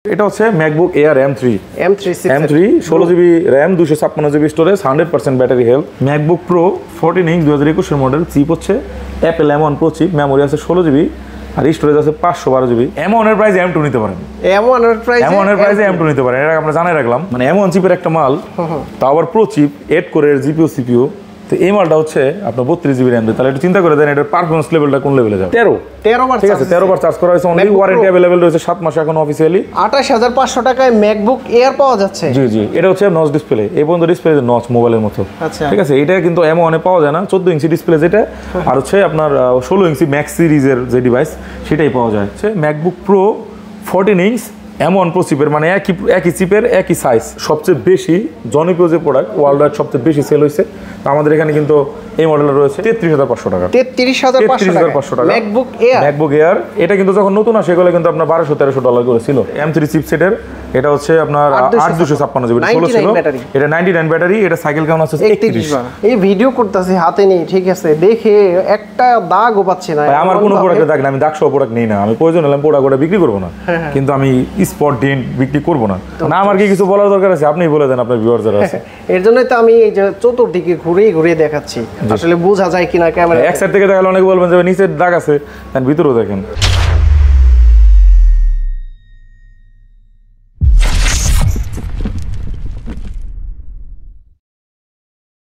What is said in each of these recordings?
এটা হচ্ছে MacBook Air M3 16 GB RAM 256 GB storage 100% battery health. MacBook Pro 14 inch 2021 এর model, chip হচ্ছে Apple M1 Pro chip, memory আছে 16 GB আর storage আছে 512 GB. M1 এর price M2 নিতে পারেন, M1 এর প্রাইসে M2 নিতে পারেন, এটা আমরা জানাই রাখলাম। মানে M1 চিপের একটা মাল, তাও আবার প্রো চিপ 8 কোরের জিপিইউ সিপিইউ। তো এই মালটা হচ্ছে আপনার 32 জিবি র্যাম, তাহলে একটু চিন্তা করে দেন এটার পারফরম্যান্স লেভেলটা কোন লেভেলে যাবে। 13 বার, ঠিক আছে, 13 বার চার্জ করা হয়েছে, অনলি ওয়ারেন্টি अवेलेबल রয়েছে 7 মাস এখন অফিশিয়ালি। 28500 টাকায় ম্যাকবুক এয়ার পাওয়া যাচ্ছে। জি জি, এটা হচ্ছে নচ ডিসপ্লে, এই পর্যন্ত ডিসপ্লে নচ মোবাইলের মতো, ঠিক আছে। এটা কিন্তু M1 এ পাওয়া যায় না, 14 ইঞ্চি ডিসপ্লে যেটা, আর হচ্ছে আপনার 16 ইঞ্চি ম্যাক্স সিরিজের যে ডিভাইস সেটাই পাওয়া যায়। হচ্ছে MacBook Pro 14 inch M1 pro চিপের, মানে একই চিপের একই সাইজ। সবচেয়ে বেশি জনপ্রিয় যে প্রোডাক্ট ওয়ার্ল্ড ওয়াইড সবচেয়ে বেশি সেল হয়েছে, তো আমাদের এখানে কিন্তু এই মডেলটা রয়েছে 33500 টাকা। 33500 টাকা ম্যাকবুক এয়ার। এটা কিন্তু যখন নতুন আসে এগুলো কিন্তু আপনার $1200-1300 করে ছিল। M3 চিপসেটের, এটা হচ্ছে আপনার 8256 জিবি 16 ছিল, এটা 99 ব্যাটারি, এটা সাইকেল কাউন্ট আছে 31 বার। এই ভিডিও করতেছি হাতে নেই, ঠিক আছে, দেখে একটা দাগও পাচ্ছি না। আমার কোনো প্রোডাক্টে দাগ না, আমি দাগ সহ প্রোডাক্ট নেই না, আমি প্রয়োজন হলে প্রোডাক্ট বিক্রি করব না, কিন্তু আমি স্পট ডেন্ট বিক্রি করব না। না, আমার কি কিছু বলার দরকার আছে আপনিই বলে দেন, আপনার ভিউয়ার যারা আছে। এর জন্যই তো আমি এই যে চতুর্দিকে ঘুরে দেখাচ্ছি, আসলে বোঝা যায় কিনা ক্যামেরা। এক সাইড থেকে দেখালে অনেকে বলবেন যে নিচের দাগ আছে, দেন ভিতরেও দেখেন।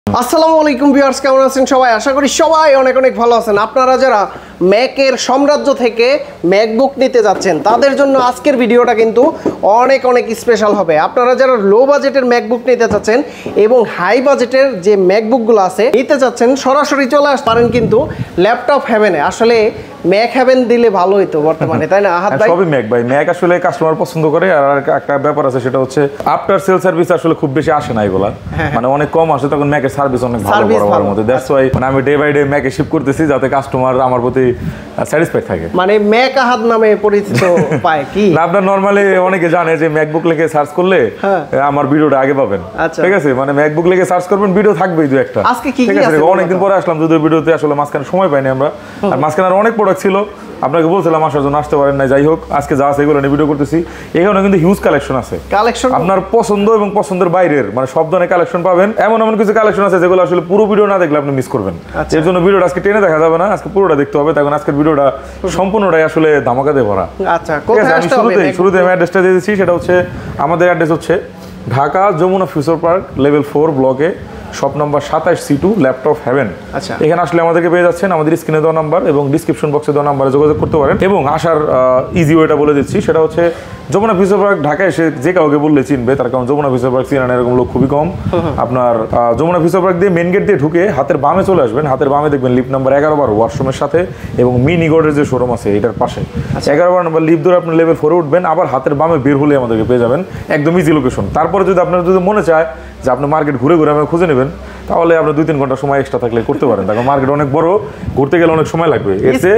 আসসালামু আলাইকুম ভিউয়ার্স, কেমন আছেন সবাই? আশা করি সবাই অনেক ভালো আছেন। আপনারা যারা ম্যাকের সাম্রাজ্য থেকে ম্যাকবুক নিতে যাচ্ছেন তাদের জন্য আজকের ভিডিওটা কিন্তু অনেক স্পেশাল হবে। আপনারা যারা লো বাজেটের ম্যাকবুক নিতে চাচ্ছেন এবং হাই বাজেটের যে ম্যাকবুকগুলো আছে নিতে চাচ্ছেন, সরাসরি চলে আসতে পারেন কিন্তু ল্যাপটপ হেভেনে। আসলে ম্যাক হেভেন দিলে ভালো হতো বর্তমানে, তাই না আহাদ ভাই? সবই ম্যাক ভাই, ম্যাক আসলে কাস্টমার পছন্দ করে। আর একটা ব্যাপার আছে, সেটা হচ্ছে আফটার সেল সার্ভিস আসলে খুব বেশি আসে না এগুলা, মানে অনেক কম আসে, তখন ম্যাকের সার্ভিস অনেক ভালো বরাবরের মধ্যে। দ্যাটস ওয়াই মানে আমি ডে বাই ডে ম্যাকে শিফট করতেছি, যাতে কাস্টমার আমার প্রতি স্যাটিসফাইড থাকে। মানে ম্যাক আহাদ নামে পরিচিত পায় কি? না, আপনার নরমালি অনেকে জানে যে ম্যাকবুক লিখে সার্চ করলে আমার ভিডিওটা আগে পাবেন, ঠিক আছে। মানে ম্যাকবুক লিখে সার্চ করবেন, ভিডিও থাকবেই দু একটা। আজকে কি ঠিক আছে, অনেকদিন পরে আসলাম, যদিও ভিডিওতে আসলে মাঝখানে সময় পাইনি আমরা, আর মাঝখানে আর অনেক প্রোডাক্ট ছিল, আপনাকে বলছিলাম আসার জন্য, আসতে পারেন না। যাই হোক, আজকে যা আছে এগুলো নিয়ে ভিডিও করতেছি। এখানে কিন্তু হিউজ কালেকশন আছে, আপনার পছন্দ এবং পছন্দের বাইরের মানে সব ধরনের কালেকশন পাবেন। এমন কিছু কালেকশন আছে যেগুলো আসলে পুরো ভিডিও না দেখলে আপনি মিস করবেন। এর জন্য ভিডিওটা আজকে টেনে দেখা যাবে না, আজকে পুরোটা দেখতে হবে। তখন আজকের ভিডিওটা সম্পূর্ণটাই আসলে ধামাকা দিয়ে ভরা। আচ্ছা, আমি শুরুতে আমি অ্যাড্রেসটা দিয়ে দিচ্ছি। সেটা হচ্ছে আমাদের অ্যাড্রেস হচ্ছে Dhaka Jamuna Future Park level 4 ব্লকে, shop number 27C2 laptop haven. এখানে আসলে আমাদেরকে পেয়ে যাচ্ছেন, আমাদের স্ক্রিনে দেওয়া নাম্বার এবং ডিসক্রিপশন বক্সে দেওয়া নাম্বারে যোগাযোগ করতে পারেন। এবং আসার ইজি ওয়েটা বলে দিচ্ছি, সেটা হচ্ছে যমুনা ফিউচার পার্ক ঢাকায় এসে যে কাউকে বললে চিনবে, তার কারণ যমুনা ফিউচার পার্ক চিনেন এরকম লোক খুবই কম। আপনার যমুনা ফিউচার পার্ক দিয়ে মেন গেট দিয়ে ঢুকে হাতের বামে চলে আসবেন, হাতের বামে দেখবেন লিফট নাম্বার 11 ওয়াশরুমের সাথে এবং মিনি গোডের যে শোরুম আছে এটার পাশে 11 নম্বর লিফট ধরে আপনি লেভেল 4 উঠবেন, আবার হাতের বামে বের হলে আমাদেরকে পেয়ে যাবেন, একদম ইজি লোকেশন। তারপরে যদি আপনার মনে চায় যে আপনি মার্কেট ঘুরে আমাকে খুঁজে নেবেন, তাহলে আপনি 2-3 ঘন্টা সময় এক্সট্রা থাকলে করতে পারেন। তখন মার্কেট অনেক বড়, ঘুরতে গেলে অনেক সময় লাগবে। এতে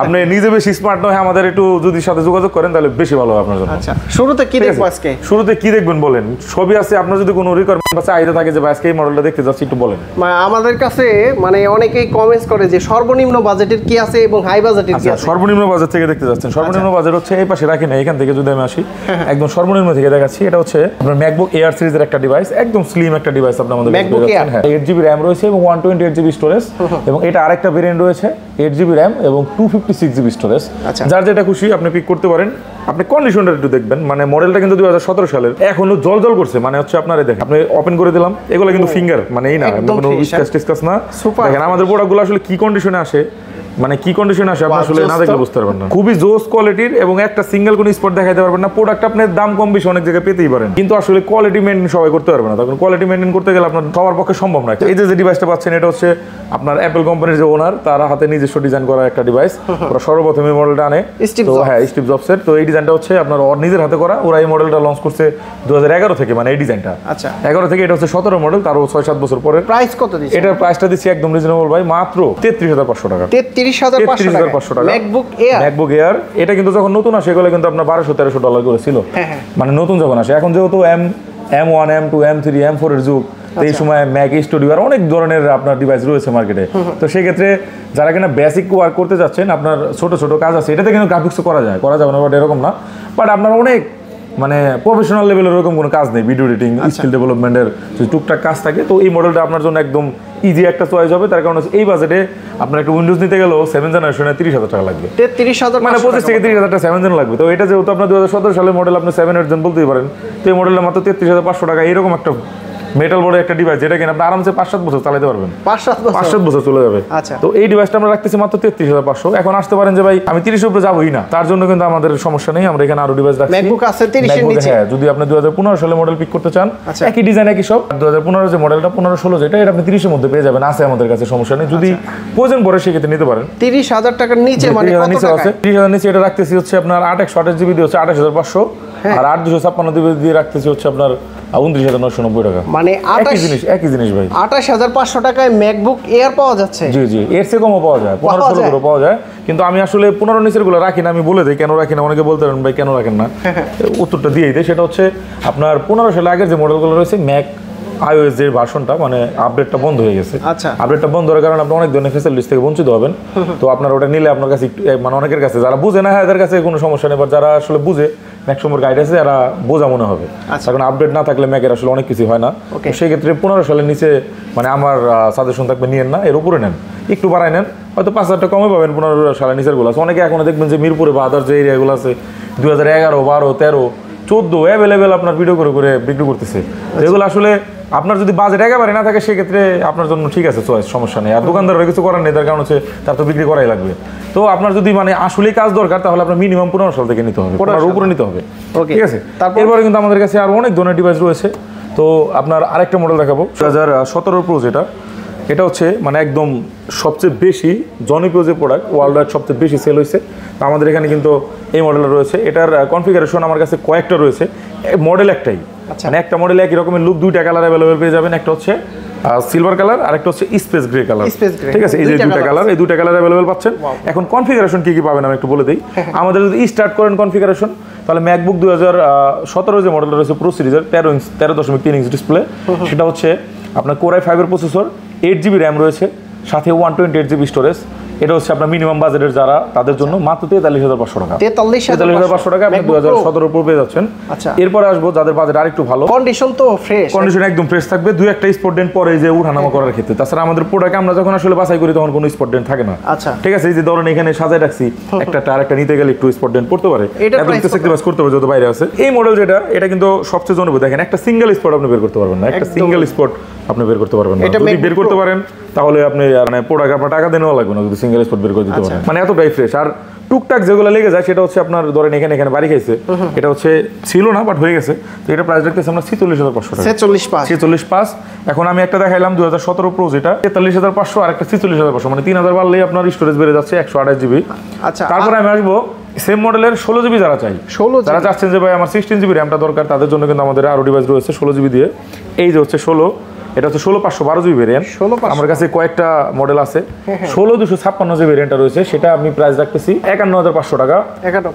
আপনি নিজে বেশি স্মার্ট নয়, আমাদের একটু যদি সাথে যোগাযোগ করেন তাহলে বেশি ভালো হবে আপনার জন্য। আচ্ছা, শুরুতে কি দেখবো আজকে? শুরুতে কি দেখবেন বলেন? সবই আছে। আপনার যদি কোনো রিকোয়ারমেন্ট বা চাহিদা থাকে যে আজকে এই মডেলটা দেখতে যাচ্ছি, একটু বলেন। আমাদের কাছে মানে অনেকেই কমেন্টস করে যে সর্বনিম্ন বাজেটের কি আছে এবং হাই বাজেটের কি আছে। সর্বনিম্ন বাজেট থেকে দেখতে যাচ্ছেন। সর্বনিম্ন বাজেট হচ্ছে এই পাশে রাখি না, এখান থেকে যদি আমি আসি একদম সর্বনিম্ন থেকে দেখাচ্ছি। এটা হচ্ছে আপনার ম্যাকবুক এয়ার সিরিজের একটা ডিভাইস, একদম স্লিম একটা ডিভাইস আপনার আমাদের ম্যাকবুক এয়ার। 8GB RAM রয়েছে এবং 128GB স্টোরেজ, এবং এটা আরেকটা ভেরিয়েন্ট রয়েছে 8GB RAM এবং 256GB স্টোরেজ। যার যেটা খুশি আপনি পিক করতে পারেন। আপনি কন্ডিশনটা একটু দেখবেন, মানে মডেলটা কিন্তু 2017 সালের, এখনো জল করছে। মানে হচ্ছে আপনার দেখেন, আপনি ওপেন করে দিলাম, এগুলো কিন্তু ফিঙ্গার, মানে এই না কোনো স্ক্র্যাচ না। দেখেন আমাদের প্রোডাক্টগুলো আসলে কি কন্ডিশনে আসে, মানে কি কন্ডিশন আসে আপনি আসলে না দেখলে বুঝতে পারবেন না। খুবই জোস কোয়ালিটির এবং একটা সিঙ্গেল কোনো স্পট দেখাইতে পারবেন না। প্রোডাক্ট আপনি দাম কম বেশি অনেক জায়গায় পেতেই পারেন, কিন্তু আসলে কোয়ালিটি মেইনটেইন সবাই করতে পারবে না। তখন কোয়ালিটি মেইনটেইন করতে গেলে আপনার সবার পক্ষে সম্ভব না। এই যে ডিভাইসটা পাচ্ছেন, এটা হচ্ছে আপনার অ্যাপল কোম্পানির যে ওনার, তার হাতে নিজস্ব ডিজাইন করা একটা ডিভাইস। ওরা সর্বপ্রথম এই মডেলটা আনে, স্টিভ জবসের। তো এই ডিজাইনটা হচ্ছে আপনার ওর নিজের হাতে করা। ওরা এই মডেলটা লঞ্চ করছে 2011 থেকে, মানে এই ডিজাইনটা 11 থেকে। এটা হচ্ছে 17 মডেল, তারও 6-7 বছর পরে। প্রাইস কত দিচ্ছেন? এটার প্রাইসটা দিচ্ছি একদম রিজনেবল ভাই, মাত্র 33500 টাকা। 33500 টাকা ম্যাকবুক এয়ার। এটা কিন্তু যখন নতুন আসে এগুলো কিন্তু আপনার $1200-1300 করে ছিল, মানে নতুন যখন আসে। এখন যেহেতু M1 M2 M3 M4 এর যুগ, এই সময় ম্যাক স্টুডিও আর অনেক ধরনের আপনার ডিভাইস রয়েছে মার্কেটে। তো সেই ক্ষেত্রে যারা কিনা বেসিক ওয়ার্ক করতে যাচ্ছেন, আপনার ছোট কাজ আছে, এটাতে কিন্তু গ্রাফিক্সও করা যাবে না, বাট এরকম না। বাট আপনার অনেক মানে প্রফেশনাল লেভেলের এরকম কোনো কাজ নেই, ভিডিও এডিটিং স্কিল ডেভেলপমেন্টের যদি টুকটাক কাজ থাকে তো এই মডেলটা আপনার জন্য একদম ইজি একটা চয়েস হবে। তার কারণ এই বাজেটে আপনার একটা উইন্ডোজ নিতে গেলেও 7 জেনারেশনে 30,000 টাকা লাগবে, 33,000 মানে 25 থেকে 30,000 টাকা 7 জেন লাগবে। তো এটা যেহেতু আপনার 2017 সালের মডেল, আপনি 7-8 জেন বলতেই পারেন, তো এই মডেলটা মাত্র 33,500 টাকা। এরকম একটা মেটাল বড় একটা ডিভাইস যেটা কিনা আপনি আরামসে 5-7 বছর চালাতে পারবেন, 5-7 বছর চলে যাবে। আচ্ছা, তো এই ডিভাইসটা আমরা রাখতেছি মাত্র 33,500। এখন আসতে পারেন যে ভাই আমি 30 উপরে যাবোই না, তার জন্য কিন্তু আমাদের সমস্যা নেই, আমরা এখানে আরো ডিভাইস রাখছি। ম্যাকবুক আছে 30 এর নিচে। হ্যাঁ, যদি আপনি 2015 সালের মডেল পিক করতে চান, একই ডিজাইন একই সব, 2015 যে মডেলটা 15-16 যেটা, এটা আপনি 30 এর মধ্যে পেয়ে যাবেন, আছে আমাদের কাছে, সমস্যা নেই। যদি প্রয়োজন পড়ে সেক্ষেত্রে নিতে পারেন। 30,000 টাকার নিচে মানে কত টাকা? 30,000 নিচে এটা রাখতেছি হচ্ছে আপনার 8/128 জিবি দিয়ে হচ্ছে 28,500, আর 8/256 জিবি দিয়ে রাখতেছি হচ্ছে আপনার 29,990 টাকা। মানে একই জিনিস ভাই, 28,500 টাকায় ম্যাকবুক এয়ার পাওয়া যাচ্ছে। জি জি, এর চেয়ে কমও পাওয়া যায়, 15-16 করে পাওয়া যায়। কিন্তু আমি আসলে 15 নিচের গুলো রাখি না, আমি বলে দিই কেন রাখি না। অনেকে বলতে পারেন ভাই কেন রাখেন না, উত্তরটা দিয়েই দেয়। সেটা হচ্ছে আপনার 15 সালে আগের যে মডেলগুলো রয়েছে ম্যাক iOS যে ভার্সনটা, মানে আপডেটটা বন্ধ হয়ে গেছে। আচ্ছা, আপডেটটা বন্ধ হওয়ার কারণে আপনি অনেক ধরনের ফ্যাসিলিটিস থেকে বঞ্চিত হবেন। তো আপনার ওটা নিলে আপনার কাছে মানে অনেকের কাছে যারা বুঝে না, এদের কাছে কোনো সমস্যা নেই, বা যারা আসলে বুঝে ম্যাক্সিমাম গাইড আছে যারা বোঝা মনে হবে। কারণ আপডেট না থাকলে ম্যাকের আসলে অনেক কিছু হয় না। সেই ক্ষেত্রে 15 সালের নিচে মানে আমার সাজেশন থাকবে নিয়েন না, এর উপরে নেন, একটু বাড়াই নেন, হয়তো 5,000 টাকা কমে পাবেন 15 সালের নিচের গুলো আছে। অনেকে এখনো দেখবেন যে মিরপুরে বা আদার যে এরিয়াগুলো আছে 2011, 12, 13, 14 অ্যাভেলেবেল আপনার ভিডিও করে করে বিক্রি করতেছে। এগুলো আসলে আপনার যদি বাজেট একেবারে না থাকে সেক্ষেত্রে আপনার জন্য ঠিক আছে, চয়েস, সমস্যা নেই। আর দোকানদারের কিছু করার নেই, তার কারণ হচ্ছে তার তো বিক্রি করাই লাগবে। তো আপনার যদি মানে আসলেই কাজ দরকার তাহলে আপনার মিনিমাম 15 সাল থেকে নিতে হবে, 15 উপরে নিতে হবে, ঠিক আছে। এরপরে কিন্তু আমাদের কাছে আরো অনেক ধরনের ডিভাইস রয়েছে। তো আপনার আরেকটা মডেল দেখাবো 2017 প্রো, যেটা এটা হচ্ছে মানে একদম সবচেয়ে বেশি জনপ্রিয় যে প্রোডাক্ট, ওয়ার্ল্ড ওয়াইড সবচেয়ে বেশি সেল হয়েছে। তো আমাদের এখানে কিন্তু এই মডেলটা রয়েছে। এটার কনফিগারেশন আমার কাছে কয়েকটা রয়েছে, মডেল একটাই, মানে একটা মডেলে একই রকমের লুক, দুইটা কালার অ্যাভেলেবেল পেয়ে যাবেন। একটা হচ্ছে সিলভার কালার আর একটা হচ্ছে স্পেস গ্রে কালার, ঠিক আছে। এই যে দুইটা কালার, এই দুইটা কালার অ্যাভেলেবেল পাচ্ছেন। এখন কনফিগারেশন কি কি পাবেন আমি একটু বলে দিই। আমাদের যদি স্টার্ট করেন কনফিগারেশন, তাহলে ম্যাকবুক 2017 যে মডেলটা রয়েছে প্রো সিরিজের 13.3 ইঞ্চ ডিসপ্লে, সেটা হচ্ছে আপনার Core i5 এর প্রসেসর, 8 জিবি র্যাম রয়েছে, সাথে 128 জিবি স্টোরেজ। এটা হচ্ছে আপনার মিনিমাম বাজেটের যারা, তাদের জন্য মাত্র 43,500 টাকা। 43,500 টাকা আপনি 2017 প্রো পেয়ে যাচ্ছেন। এরপরে আসবো যাদের বাজেট আরেকটু ভালো, কন্ডিশন তো ফ্রেশ, কন্ডিশন একদম ফ্রেশ থাকবে, দুই একটা স্পট ডেন্ট পরে যে উঠানামা করার ক্ষেত্রে। তাছাড়া আমাদের প্রোডাক্ট আমরা যখন আসলে বাছাই করি তখন কোনো স্পট ডেন্ট থাকে না, ঠিক আছে। এই যে ধরেন এখানে সাজায় রাখছি, একটা আরেকটা নিতে গেলে একটু স্পট ডেন্ট পড়তে পারে, এত স্যাক্রিফাইস করতে হবে যত বাইরে আছে। এই মডেল যেটা, এটা কিন্তু সবচেয়ে জনপ্রিয়। দেখেন একটা সিঙ্গেল স্পট আপনি বের করতে পারবেন না, একটা সিঙ্গেল স্পট আপনি বের করতে পারবেন না। যদি বের করতে পারেন তাহলে আপনি মানে প্রোডাক্ট আপনার টাকা দেওয়া লাগবে না যদি সিঙ্গেল স্পট বের করে দিতে পারেন, মানে এতটাই ফ্রেশ। আর টুকটাক যেগুলো লেগে যায় সেটা হচ্ছে আপনার ধরেন এখানে বাড়ি খাইছে, এটা হচ্ছে ছিল না বাট হয়ে গেছে। তো এটা প্রাইস রাখতেছি আমরা 46,500 টাকা, 46,500। এখন আমি একটা দেখাইলাম 2017 প্রো, যেটা 43,500, আর একটা 46,500, মানে 3,000 বাড়লেই আপনার স্টোরেজ বেড়ে যাচ্ছে 128 জিবি। তারপরে আমি আসবো সেম মডেলের 16 জিবি যারা চাই, যারা চাচ্ছেন যে ভাই আমার 16 জিবি র্যামটা দরকার, তাদের জন্য কিন্তু আমাদের আরো ডিভাইস রয়েছে 16 জিবি দিয়ে। এই যে হচ্ছে 16, এটা হচ্ছে 16,512 জিবি ভেরিয়েন্ট। আমার কাছে কয়েকটা মডেল আছে, 16,256 যে ভেরিয়েন্টটা রয়েছে সেটা আমি প্রাইস রাখতেছি 51,500 টাকা,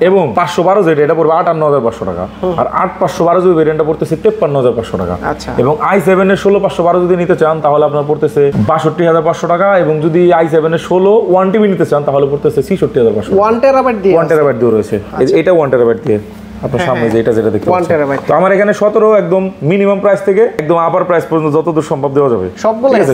এবং 512 যেটা এটা পড়বে 58,500 টাকা, আর 8,512 জিবি ভেরিয়েন্টটা পড়তেছে 53,500 টাকা। এবং i7 এর 16,512 যদি নিতে চান তাহলে আপনার পড়তেছে 62,500 টাকা, এবং যদি i7 এর 16 1 টিবি নিতে চান তাহলে পড়তেছে 66,500 টাকা। 1 টেরাবাইট দিয়ে রয়েছে, এটা 1 টেরাবাইট দিয়ে আপনার সামনে যেটা দেখতে পাচ্ছেন। তো আমার এখানে 17 একদম মিনিমাম প্রাইস থেকে একদম আপার প্রাইস পর্যন্ত যতদূর সম্ভব দেওয়া যাবে,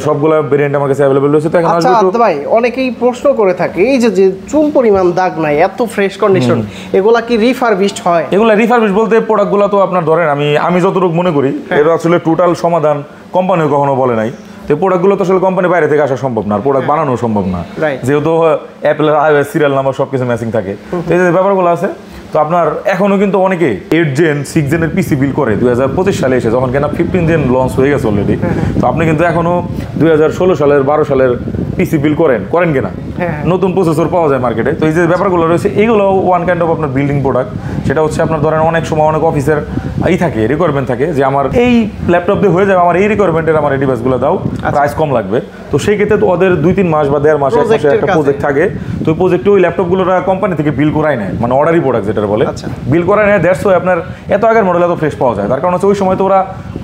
সবগুলো ভেরিয়েন্ট আমার কাছে अवेलेबल রয়েছে। তো এখন আসলে ভাই অনেকেই প্রশ্ন করে থাকে, এই যে চুল পরিমাণ দাগ নাই, এত ফ্রেশ কন্ডিশন, এগুলা কি রিফারবিশড হয়? এগুলা রিফারবিশড বলতে প্রোডাক্টগুলো তো আপনার ধরেন আমি যতটুকু মনে করি এটা আসলে টোটাল সমাধান কোম্পানিও কখনো বলে নাই। তো প্রোডাক্টগুলো তো আসলে কোম্পানি বাইরে থেকে আসা সম্ভব না, আর প্রোডাক্ট বানানো সম্ভব না, যেহেতু অ্যাপেলের iOS সিরিয়াল নাম্বার সবকিছু ম্যাচিং থাকে। তো এই যে ব্যাপারগুলো আছে। তো আপনার এখনো কিন্তু অনেকে 8 জেন 6 জেনের পিসি বিল করে 2025 সালে এসে, যখন কিনা 15 জেন লঞ্চ হয়ে গেছে অলরেডি। তো আপনি কিন্তু এখনো 2016 সালের 12 সালের পিসি বিল করেন কিনা, নতুন প্রসেসর পাওয়া যায় মার্কেটে। তো এই যে ব্যাপারগুলো রয়েছে এগুলো ওয়ান কাইন্ড অফ আপনার বিল্ডিং প্রোডাক্ট। সেটা হচ্ছে আপনার ধরেন অনেক সময় অনেক অফিসের থাকে রিকোয়ারমেন্ট থাকে যে আমার এই ল্যাপটপ দিয়ে হয়ে যাবে, আমার এই রিকোয়ারমেন্টের আমার এই ডিভাইসগুলো দাও, প্রাইস কম লাগবে। তো সেই ক্ষেত্রে তো ওদের 2-3 মাস বা 1.5 মাস একটা প্রজেক্ট থাকে, তো ওই প্রজেক্টে ওই ল্যাপটপগুলো কোম্পানি থেকে বিল করাই নেয়, মানে অর্ডারি প্রোডাক্ট যেটা বলে, বিল করাই নেয়। দ্যাটস ওয়াই আপনার এত আগের মডেল এত ফ্রেশ পাওয়া যায়। তার কারণ হচ্ছে ওই সময় তো ওরা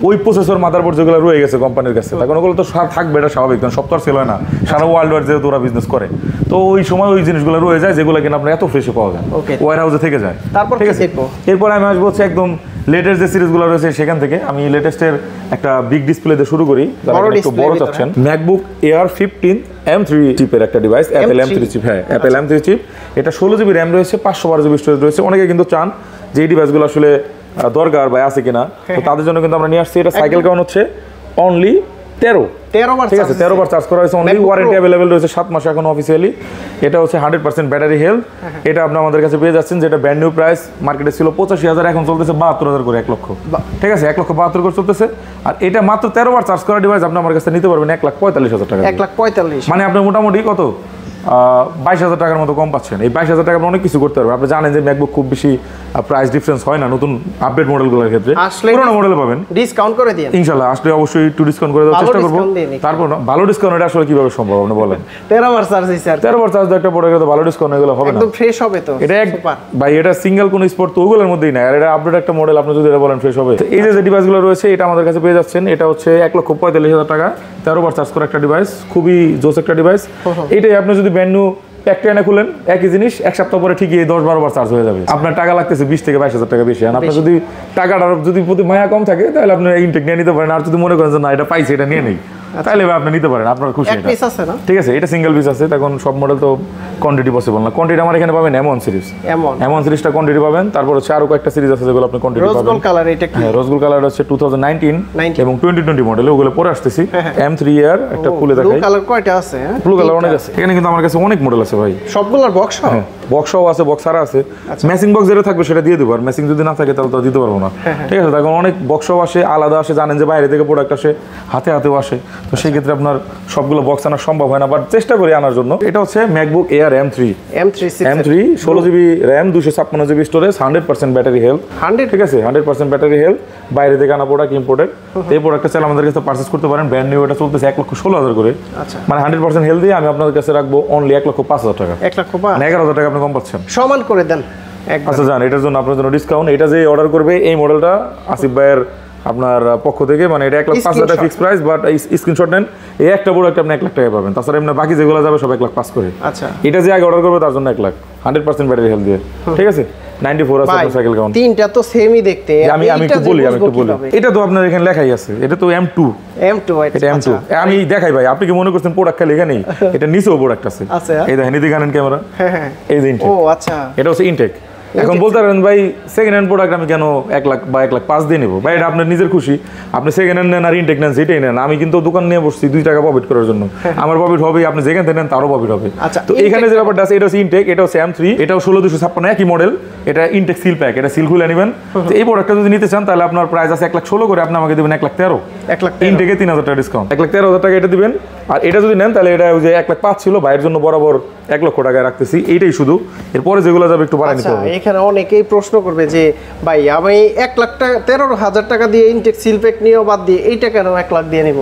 ওই প্রসেসর মাদারবোর্ড যেগুলো রয়ে গেছে কোম্পানির কাছে, তখন ওগুলো তো থাকবে, এটা স্বাভাবিক, কারণ সব তো আর সেল হয় না সারা ওয়ার্ল্ড ওয়াইড, যেহেতু ওরা বিজনেস করে। তো ওই সময় ওই জিনিসগুলো রয়ে যায় যেগুলো কিনা আপনার এত ফ্রেশে পাওয়া যায়, ওয়ার হাউসে থেকে যায়। তারপর ঠিক আছে, এরপরে আমি আসবো হচ্ছে একদম লেটেস্ট যে সিরিজগুলো রয়েছে সেখান থেকে। আমি লেটেস্টের একটা বিগ ডিসপ্লে দিয়ে শুরু করি, একটু বড় চাচ্ছেন। ম্যাকবুক এয়ার 15 M3 চিপের একটা ডিভাইস, অ্যাপেল M3 চিপ। হ্যাঁ, অ্যাপেল M3 চিপ। এটা 16 জিবি র্যাম রয়েছে, 512 জিবি স্টোরেজ রয়েছে। অনেকে কিন্তু চান যে এই ডিভাইসগুলো আসলে দরকার বা আছে কিনা, তো তাদের জন্য কিন্তু আমরা নিয়ে আসছি। এটা সাইকেল কাউন্ট হচ্ছে অনলি 13 বার, ঠিক আছে, 13 বার চার্জ করা হয়েছে। অনলি ওয়ারেন্টি অ্যাভেলেবল রয়েছে 7 মাস এখন অফিসিয়ালি। এটা হচ্ছে 100% ব্যাটারি হেলথ। এটা আপনি আমাদের কাছে পেয়ে যাচ্ছেন, যেটা ব্র্যান্ড নিউ প্রাইস মার্কেটে ছিল 85,000, এখন চলতেছে 72,000 করে, 1 লক্ষ। ঠিক আছে, 1,72,000 করে চলতেছে। আর এটা মাত্র 13 বার চার্জ করা ডিভাইস আপনি আমার কাছে নিতে পারবেন 1,45,000 টাকা। 1,45,000 মানে আপনি মোটামুটি কত 22,000 টাকার মতো কম পাচ্ছেন। এই 22,000 টাকা অনেক কিছু করতে পারবেন। আপনি জানেন যে ম্যাকবুক খুব বেশি প্রাইস ডিফারেন্স হয় না নতুন আপডেট মডেলগুলোর ক্ষেত্রে। পুরোনো মডেলে পাবেন ডিসকাউন্ট করে দিন ইনশাআল্লাহ। আসলে অবশ্যই একটু ডিসকাউন্ট করে দেওয়ার চেষ্টা করব। তারপর ভালো ডিসকাউন্ট এটা আসলে কিভাবে সম্ভব আপনি বলেন? 13 বার চার্জ দিছে, 13 বার চার্জ দিয়ে একটা প্রোডাক্টে ভালো ডিসকাউন্ট এগুলো হবে না, একদম ফ্রেশ হবে তো এটা ভাই। এটা সিঙ্গেল কোন স্পট তো ওগুলোর মধ্যেই না, আর এটা আপডেট একটা মডেল, আপনি যদি এটা বলেন ফ্রেশ হবে। এই যে ডিভাইসগুলো রয়েছে এটা আমাদের কাছে পেয়ে যাচ্ছেন। এটা হচ্ছে 1,45,000 টাকা, 13 বার চার্জ করা একটা ডিভাইস, খুবই জোস একটা ডিভাইস। এইটাই আপনি যদি ব্র্যান্ড নিউ প্যাকটা এনে খুলেন, একই জিনিস 1 সপ্তাহ পরে ঠিকই 10-12 বার চার্জ হয়ে যাবে। আপনার টাকা লাগতেছে 20 থেকে 22,000 টাকা বেশি। আর আপনার যদি টাকাটা যদি প্রতি মায়া কম থাকে তাহলে আপনি ইনটেক নিয়ে নিতে পারেন। আর যদি মনে করেন যে না এটা পাইছে এটা নিয়ে নেই, তাহলে আপনি নিতে পারেন, আপনার খুশি। ঠিক আছে, এটা সিঙ্গেল পিস আছে। তখন সব মডেল তো কোয়ান্টিটি পসিবল না। কোয়ান্টিটি আমার এখানে পাবেন M1 সিরিজ, M1 সিরিজটা কোয়ান্টিটি পাবেন। তারপর হচ্ছে আরো কয়েকটা সিরিজ আছে যেগুলো আপনি কোয়ান্টিটি পাবেন। রোজ কালার, এটা কি? হ্যাঁ, রোজ কালার হচ্ছে 2019 এবং 2020 মডেল, ওগুলো পরে আসতেছি। M3 এর একটা খুলে দেখাই। ব্লু কালার কয়টা আছে? ব্লু কালার অনেক আছে এখানে, কিন্তু আমার কাছে অনেক মডেল আছে ভাই। সবগুলোর বক্স সহ? হ্যাঁ, বক্সও আছে, বক্সারা আছে। ম্যাচিং বক্স যেটা থাকবে সেটা দিয়ে দেবো, আর ম্যাচিং যদি না থাকে তাহলে তো দিতে পারবো না। ঠিক আছে, তখন অনেক বক্সও আসে, আলাদা আসে। জানেন যে বাইরে থেকে প্রোডাক্ট আসে, হাতে হাতেও আসে, তো সেই ক্ষেত্রে আপনার সবগুলো বক্স আনা সম্ভব হয় না, বাট চেষ্টা করি আনার জন্য। এটা হচ্ছে MacBook Air M3 16 GB RAM, 256 GB storage, 100% battery health. ঠিক আছে, 100% ব্যাটারি হেলথ। বাইরে থেকে আনা প্রোডাক্ট, ইম্পোর্টেড। এই প্রোডাক্টটা চাইলে আমাদের কাছে পারচেস করতে পারেন। ব্র্যান্ড নিউ এটা চলতেছে 1,16,000 করে, মানে 100% হেলথ দিয়ে আমি আপনাদের কাছে রাখবো অনলি 1,05,000 টাকা। 11,000 টাকা আপনি কম পাচ্ছেন, সমান করে দেন। আচ্ছা জান, এটার জন্য আপনার জন্য ডিসকাউন্ট। এটা যে অর্ডার করবে এই মডেলটা আসিফ ভাইয়ের আপনার পক্ষ থেকে, মানে এটা 1,05,000 টাকা ফিক্স প্রাইস, বাট এই স্ক্রিনশট নেন, এই একটা প্রোডাক্ট আপনি 1,00,000 টাকা পাবেন। তাছাড়া এমনি বাকি যেগুলো যাবে সব 1,05,000 করে। আচ্ছা, এটা যে আগে অর্ডার করবে তার জন্য 1,00,000, 100% ব্যাটারি হেলথ দিয়ে। ঠিক আছে, 94 আছে আপনার সাইকেল কাউন্ট। তিনটা তো সেমই দেখতে। আমি একটু বলি, এটা তো আপনার এখানে লেখাই আছে, এটা তো M2 এটা M2। আমি দেখাই ভাই, আপনি কি মনে করছেন প্রোডাক্ট খালি এখানেই? এটা নিচেও প্রোডাক্ট আছে। এই দেখেন, এদিকে আনেন ক্যামেরা। হ্যাঁ, এই যে ইনটেক। ও আচ্ছা, এটা হচ্ছে ইনটেক। এখন বলতে পারেন ভাই সেকেন্ড হ্যান্ড প্রোডাক্ট আমি কেন 1,00,000 বা 1,05,000 দিয়ে নেবো? ভাই এটা আপনার নিজের খুশি, আপনি সেকেন্ড হ্যান্ড নেন আর ইনটেক নেন, সেটাই নেন। আমি কিন্তু দোকান নিয়ে বসছি 2 টাকা প্রফিট করার জন্য। আমার প্রফিট হবে, আপনি যেখান থেকে নেন তারও প্রফিট হবে। তো এখানে যে ব্যাপারটা আছে, এটা হচ্ছে ইনটেক, এটা হচ্ছে M3, এটাও 16,256 একই মডেল। এটা ইনটেক সিল প্যাক, এটা সিল খুলে নেবেন। তো এই প্রোডাক্টটা যদি নিতে চান তাহলে আপনার প্রাইস আছে 1,16,000 করে, আপনি আমাকে দেবেন 1,13,000। ইনটেকে 3,000 টাকা ডিসকাউন্ট, 1,13,000 টাকা এটা দিবেন। আর এটা যদি নেন তাহলে এটা ওই যে 1,05,000 ছিল, ভাইয়ের জন্য বরাবর 1,00,000 টাকায় রাখতেছি। এইটাই শুধু, এরপরে যেগুলো যাবে একটু বাড়াই নিতে হবে। এখানে অনেকেই প্রশ্ন করবে যে ভাই আমি 1,13,000 টাকা দিয়ে ইনটেক সিল প্যাক নিয়েও বাদ দিয়ে এইটা কেন 1,00,000 দিয়ে নিব?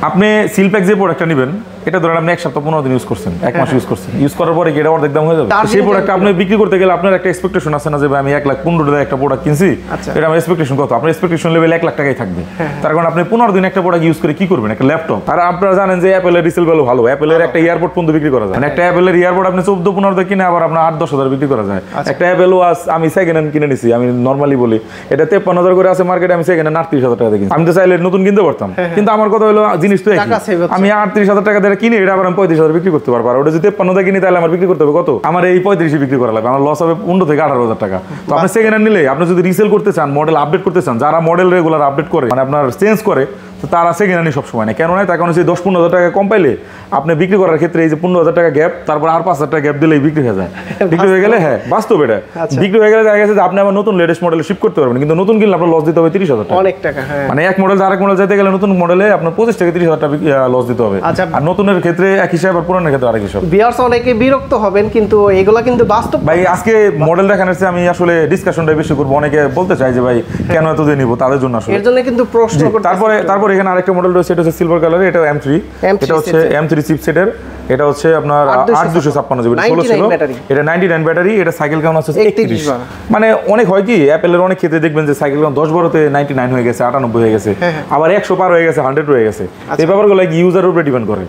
আপনি সিল প্যাক যে প্রোডাক্টটা নেবেন, এটা ধরেন আপনি 1 সপ্তাহ 15 দিন ইউজ করছেন, 1 মাস ইউজ করছেন, ইউজ করার পরে কি এটা অর্ধেক দাম হয়ে যাবে? সেই প্রোডাক্টটা আপনি বিক্রি করতে গেলে আপনার একটা এক্সপেকটেশন আছে না যে ভাই আমি 1,15,000 টাকা একটা প্রোডাক্ট কিনছি, এটা আমার এক্সপেকটেশন কত? আপনার এক্সপেকটেশন লেভেল 1,00,000 টাকাই থাকবে। তার কারণ আপনি 15 দিন একটা প্রোডাক্ট ইউজ করে কি করবেন? একটা ল্যাপটপ। আর আপনারা জানেন যে অ্যাপেলের রিসেল ভ্যালু ভালো, অ্যাপেলের একটা এয়ারপোর্ট পর্যন্ত বিক্রি করা যায়। মানে একটা অ্যাপেলের এয়ারপোর্ট আপনি 14-15 কিনে আবার আপনার 8-10 বিক্রি করা যায়। একটা অ্যাপেল ওয়াচ আমি সেকেন্ড হ্যান্ড কিনে নিছি, আমি নর্মালি বলি এটা 53,000 করে আছে মার্কেটে, আমি সেকেন্ড হ্যান্ড 38,000 টাকা দিয়ে কিনছি। আমি তো চাইলে নতুন কিনতে পারতাম, কিন্তু আমার কথা হলো জিনিস তো একই। আমি 38,000 টাকা দিয়ে কিনে এটা আবার আমি 35,000 বিক্রি করতে পারবো। আর ওটা যদি 53 কিনি তাহলে আমার বিক্রি করতে হবে কত? আমার এই 35 বিক্রি করা লাগবে, আমার লস হবে 15 থেকে 18,000 টাকা। তো আপনি সেকেন্ড হ্যান্ড নিলে আপনি যদি রিসেল করতে চান, মডেল আপডেট করতে চান, যারা মডেল রেগুলার আপডেট করে মানে আপনার চেঞ্জ করে, তো তারা সেকেন্ড হ্যান্ড সবসময় নেয়। কেন নয়? তার কারণ 10-15,000 টাকা কম পাইলে আপনি বিক্রি করার ক্ষেত্রে এই যে 15,000 টাকা গ্যাপ, তারপর আর 5,000 টাকা গ্যাপ দিলেই বিক্রি হয়ে যায়। বিক্রি হয়ে গেলে হ্যাঁ বাস্তব এটা বিক্রি হয়ে গেলে দেখা গেছে যে আপনি আবার নতুন লেটেস্ট মডেলে শিফট করতে পারবেন, কিন্তু নতুন কিনলে আপনার লস দিতে হবে 30,000 টাকা, অনেক টাকা। মানে এক মডেল আরেক মডেল যেতে গেলে নতুন মডেলে আপনার 25 থেকে 30,000 টাকা লস দিতে হবে। আর নতুনের ক্ষেত্রে এক হিসাব আর পুরানোর ক্ষেত্রে আরেক হিসাব। ভিউয়ার্স অনেকে বিরক্ত হবেন, কিন্তু এগুলা কিন্তু বাস্তব। ভাই আজকে মডেল দেখানোর চেয়ে আমি আসলে ডিসকাশনটা বেশি করব। অনেকে বলতে চাই যে ভাই কেন এত দিয়ে নিব, তাদের জন্য আসলে এর জন্য কিন্তু প্রশ্ন করতে। তারপরে এখানে আরেকটা মডেল রয়েছে, এটা হচ্ছে সিলভার কালার, এটা M3, এটা হচ্ছে M3 চিপসেটের, এটা হচ্ছে আপনার 8256 জিবি 16 ছিল, এটা 99 ব্যাটারি, এটা সাইকেল কাউন্ট আছে 31। মানে অনেক হয় কি অ্যাপেলের অনেক ক্ষেত্রে দেখবেন যে সাইকেল কাউন্ট 10-12 তে 99 হয়ে গেছে, 98 হয়ে গেছে, আবার 100 পার হয়ে গেছে, 100 হয়ে গেছে। এই ব্যাপারগুলো কি ইউজারের উপরে ডিপেন্ড করে,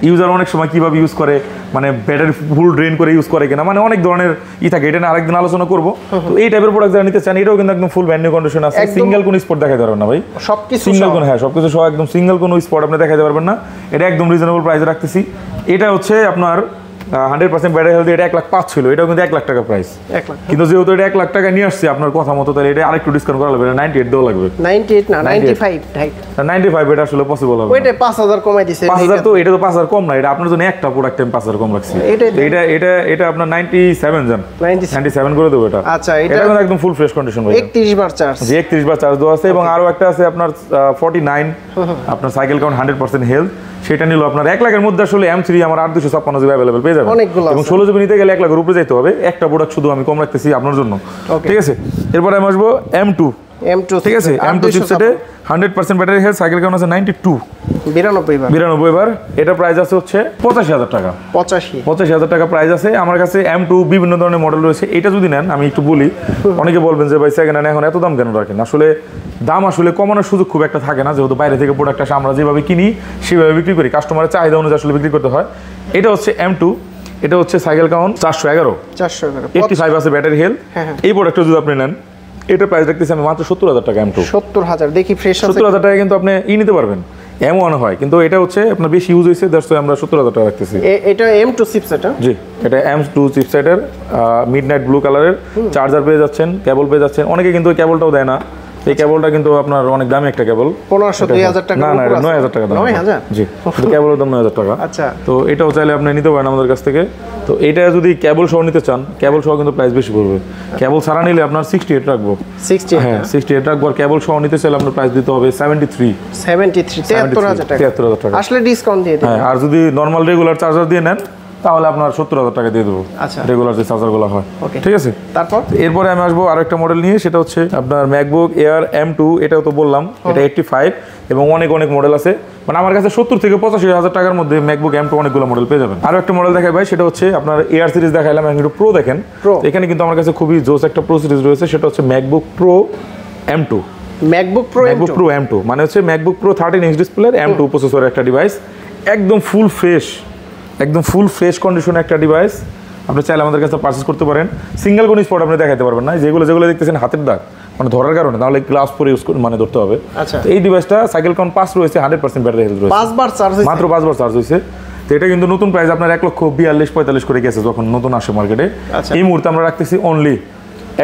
ইউজার অনেক সময় কিভাবে ইউজ করে, মানে ব্যাটারি ফুল ড্রেন করে ইউজ করে কিনা, মানে অনেক ধরনের থাকে, এটা নিয়ে আরেকদিন আলোচনা করব। তো এই টাইপের প্রোডাক্ট যারা নিতে চান, এটাও কিন্তু একদম ফুল ব্র্যান্ড নিউ কন্ডিশন আছে, সিঙ্গেল কোন স্পট দেখাতে পারবেন না ভাই, সবকিছু সিঙ্গেল কোন, হ্যাঁ সবকিছু সহ একদম সিঙ্গেল কোন স্পট আপনি দেখাতে পারবেন না। এটা একদম রিজনেবল প্রাইসে রাখতেছি। এটা হচ্ছে আপনার 100% ব্যাটারি হেলথ, এটা 1,05,000 ছিল, এটাও কিন্তু 1 লাখ টাকা প্রাইস, কিন্তু যেহেতু এটা 1 লাখ টাকা নিয়ে আসছে আপনার কথা মতো, তাহলে এটা আরেকটু ডিসকাউন্ট করা লাগবে, 98 দেওয়া লাগবে। 98 না 95, 95 এটা আসলে পসিবল হবে, ওইটা 5000 কমাই দিছে। 5000 তো এটা তো 5000 কম না, এটা আপনার জন্য একটা প্রোডাক্ট আমি 5000 কম রাখছি। এটা আপনার 97 জান, 97 করে দেবো এটা। আচ্ছা, এটা কিন্তু একদম ফুল ফ্রেশ কন্ডিশন ভাই, 31 বার চার্জ, জি 31 বার চার্জ দেওয়া আছে। এবং আরো একটা আছে আপনার 49, আপনার সাইকেল কাউন্ট 100% হেলথ, সেটা নিল আপনার 1 লাখের মধ্যে। আসলে M3 আমার 8256 জিবি अवेलेबल পেয়ে যাবেন, এবং 16 জিবি নিতে গেলে 1 লাখের উপরে যেতে হবে। একটা প্রোডাক্ট শুধু আমি কম রাখতেছি আপনার জন্য, ঠিক আছে। এরপর আমি আসবো M2, ঠিক আছে। M2 চিপসেটে 100% battery health, cycle count আছে 92, 92 বার। এটা প্রাইস আছে হচ্ছে 85,000 টাকা, 85,000 টাকা প্রাইস আছে আমার কাছে। M2 বিভিন্ন ধরনের মডেল রয়েছে, এটা যদি নেন আমি একটু বলি, অনেকে বলবেন যে ভাই সেকেন্ড হ্যান্ড এখন এত দাম কেন রাখেন। আসলে দাম আসলে কমানোর সুযোগ খুব একটা থাকে না, যেহেতু বাইরে থেকে প্রোডাক্ট আসে, আমরা যেভাবে কিনি সেভাবে বিক্রি করি, কাস্টমারের চাহিদা অনুযায়ী আসলে বিক্রি করতে হয়। এটা হচ্ছে M2, এটা হচ্ছে সাইকেল কাউন্ট 411, 85 আছে ব্যাটারি হেলথ। এই প্রোডাক্টটা যদি আপনি নেন, এটা প্রাইস রাখতেছি আমি মাত্র 70,000 টাকা। M2 70,000, দেখি ফ্রেশ আছে, 70,000 টাকা কিন্তু আপনি নিতে পারবেন। M1 হয়, কিন্তু এটা হচ্ছে আপনার বেশি ইউজ হয়েছে, দ্যাটস আমরা 70,000 টাকা রাখতেছি। এটা M2 চিপসেট, জি এটা M2 চিপসেটের মিডনাইট ব্লু কালারের, চার্জার পেয়ে যাচ্ছেন, কেবল পেয়ে যাচ্ছেন। অনেকে কিন্তু কেবলটাও দেয় না, এই কেবলটা কিন্তু আপনার অনেক দামি একটা কেবল, 1500-2000 টাকা, না না 9,000 টাকা দাম, 9,000, জি কিন্তু কেবলের দাম 9,000 টাকা। আচ্ছা, তো এটাও চাইলে আপনি নিতে পারেন আমাদের কাছ থেকে। তো এটা যদি কেবল সহ নিতে চান, কেবল সহ কিন্তু প্রাইস বেশি পড়বে, কেবল ছাড়া নিলে আপনার 68 রাখবো, 68, হ্যাঁ 68 রাখবো। আর কেবল সহ নিতে চাইলে আপনার প্রাইস দিতে হবে 73, 73,000 টাকা, আসলে ডিসকাউন্ট দিয়ে দেবেন। হ্যাঁ, আর যদি নরমাল রেগুলার চার্জার দিয়ে নেন তাহলে আপনার 70,000 টাকা দিয়ে দেবো, রেগুলার যে চার্জারগুলো হয়, ঠিক আছে। তারপর এরপরে আমি আসবো আরেকটা মডেল নিয়ে, সেটা হচ্ছে আপনার ম্যাকবুক এয়ার M2, এটাও তো বললাম, এটা 85, এবং অনেক মডেল আছে, মানে আমার কাছে 70 থেকে 85,000 টাকার মধ্যে ম্যাকবুক M2 অনেকগুলো মডেল পেয়ে যাবেন। আরো একটা মডেল দেখাই ভাই, সেটা হচ্ছে আপনার এয়ার সিরিজ দেখাইলাম, একটু প্রো দেখেন। এখানে কিন্তু আমার কাছে খুবই জোস একটা প্রো সিরিজ রয়েছে, সেটা হচ্ছে MacBook pro M2, MacBook pro M2 মানে হচ্ছে ম্যাকবুক প্রো 13 ইঞ্চ ডিসপ্লের M2 প্রসেসরের একটা ডিভাইস, একদম ফুল ফ্রেশ কন্ডিশনে একটা ডিভাইস। আপনি চাইলে আমাদের কাছে পারচেজ করতে পারেন। সিঙ্গেল কোন স্পট আপনি দেখাতে পারবেন না, যেগুলো দেখতেছেন হাতের দাগ, মানে ধরার কারণে, তাহলে গ্লাস পরে ইউজ মানে ধরতে হবে। এই ডিভাইসটা সাইকেল কাউন্ট 5 রয়েছে, 100% ব্যাটারি হেলথ রয়েছে, 5 বার চার্জ, মাত্র 5 বার চার্জ হয়েছে। তো এটা কিন্তু নতুন প্রাইস আপনার 1,42,45 করে গেছে যখন নতুন আসে মার্কেটে। এই মুহূর্তে আমরা রাখতেছি অনলি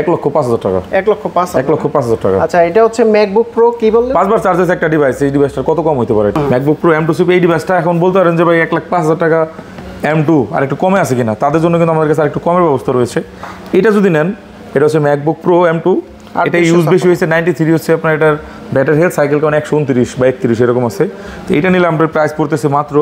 1,05,000 টাকা, 1,05,000 টাকা। আচ্ছা, এটা হচ্ছে ম্যাকবুক প্রো, কি বললেন 5 বার চার্জেস একটা ডিভাইস, এই ডিভাইসটা কত কম হতে পারে? ম্যাকবুক প্রো M2 চিপ, এই ডিভাইসটা এখন বলতে পারেন যে ভাই 1,05,000 টাকা M2 আর একটু কমে আছে কিনা, তাদের জন্য কিন্তু আমাদের কাছে আরেকটু কমের ব্যবস্থা রয়েছে। এটা যদি নেন, এটা হচ্ছে ম্যাকবুক প্রো M2, এটা ইউজ বেশি হয়েছে, 93 হচ্ছে আপনার এটার ব্যাটারি হেলথ, সাইকেল কাউন্ট 129 বা 31 এরকম আছে। তো এটা নিলে আমাদের প্রাইস পড়তেছে মাত্র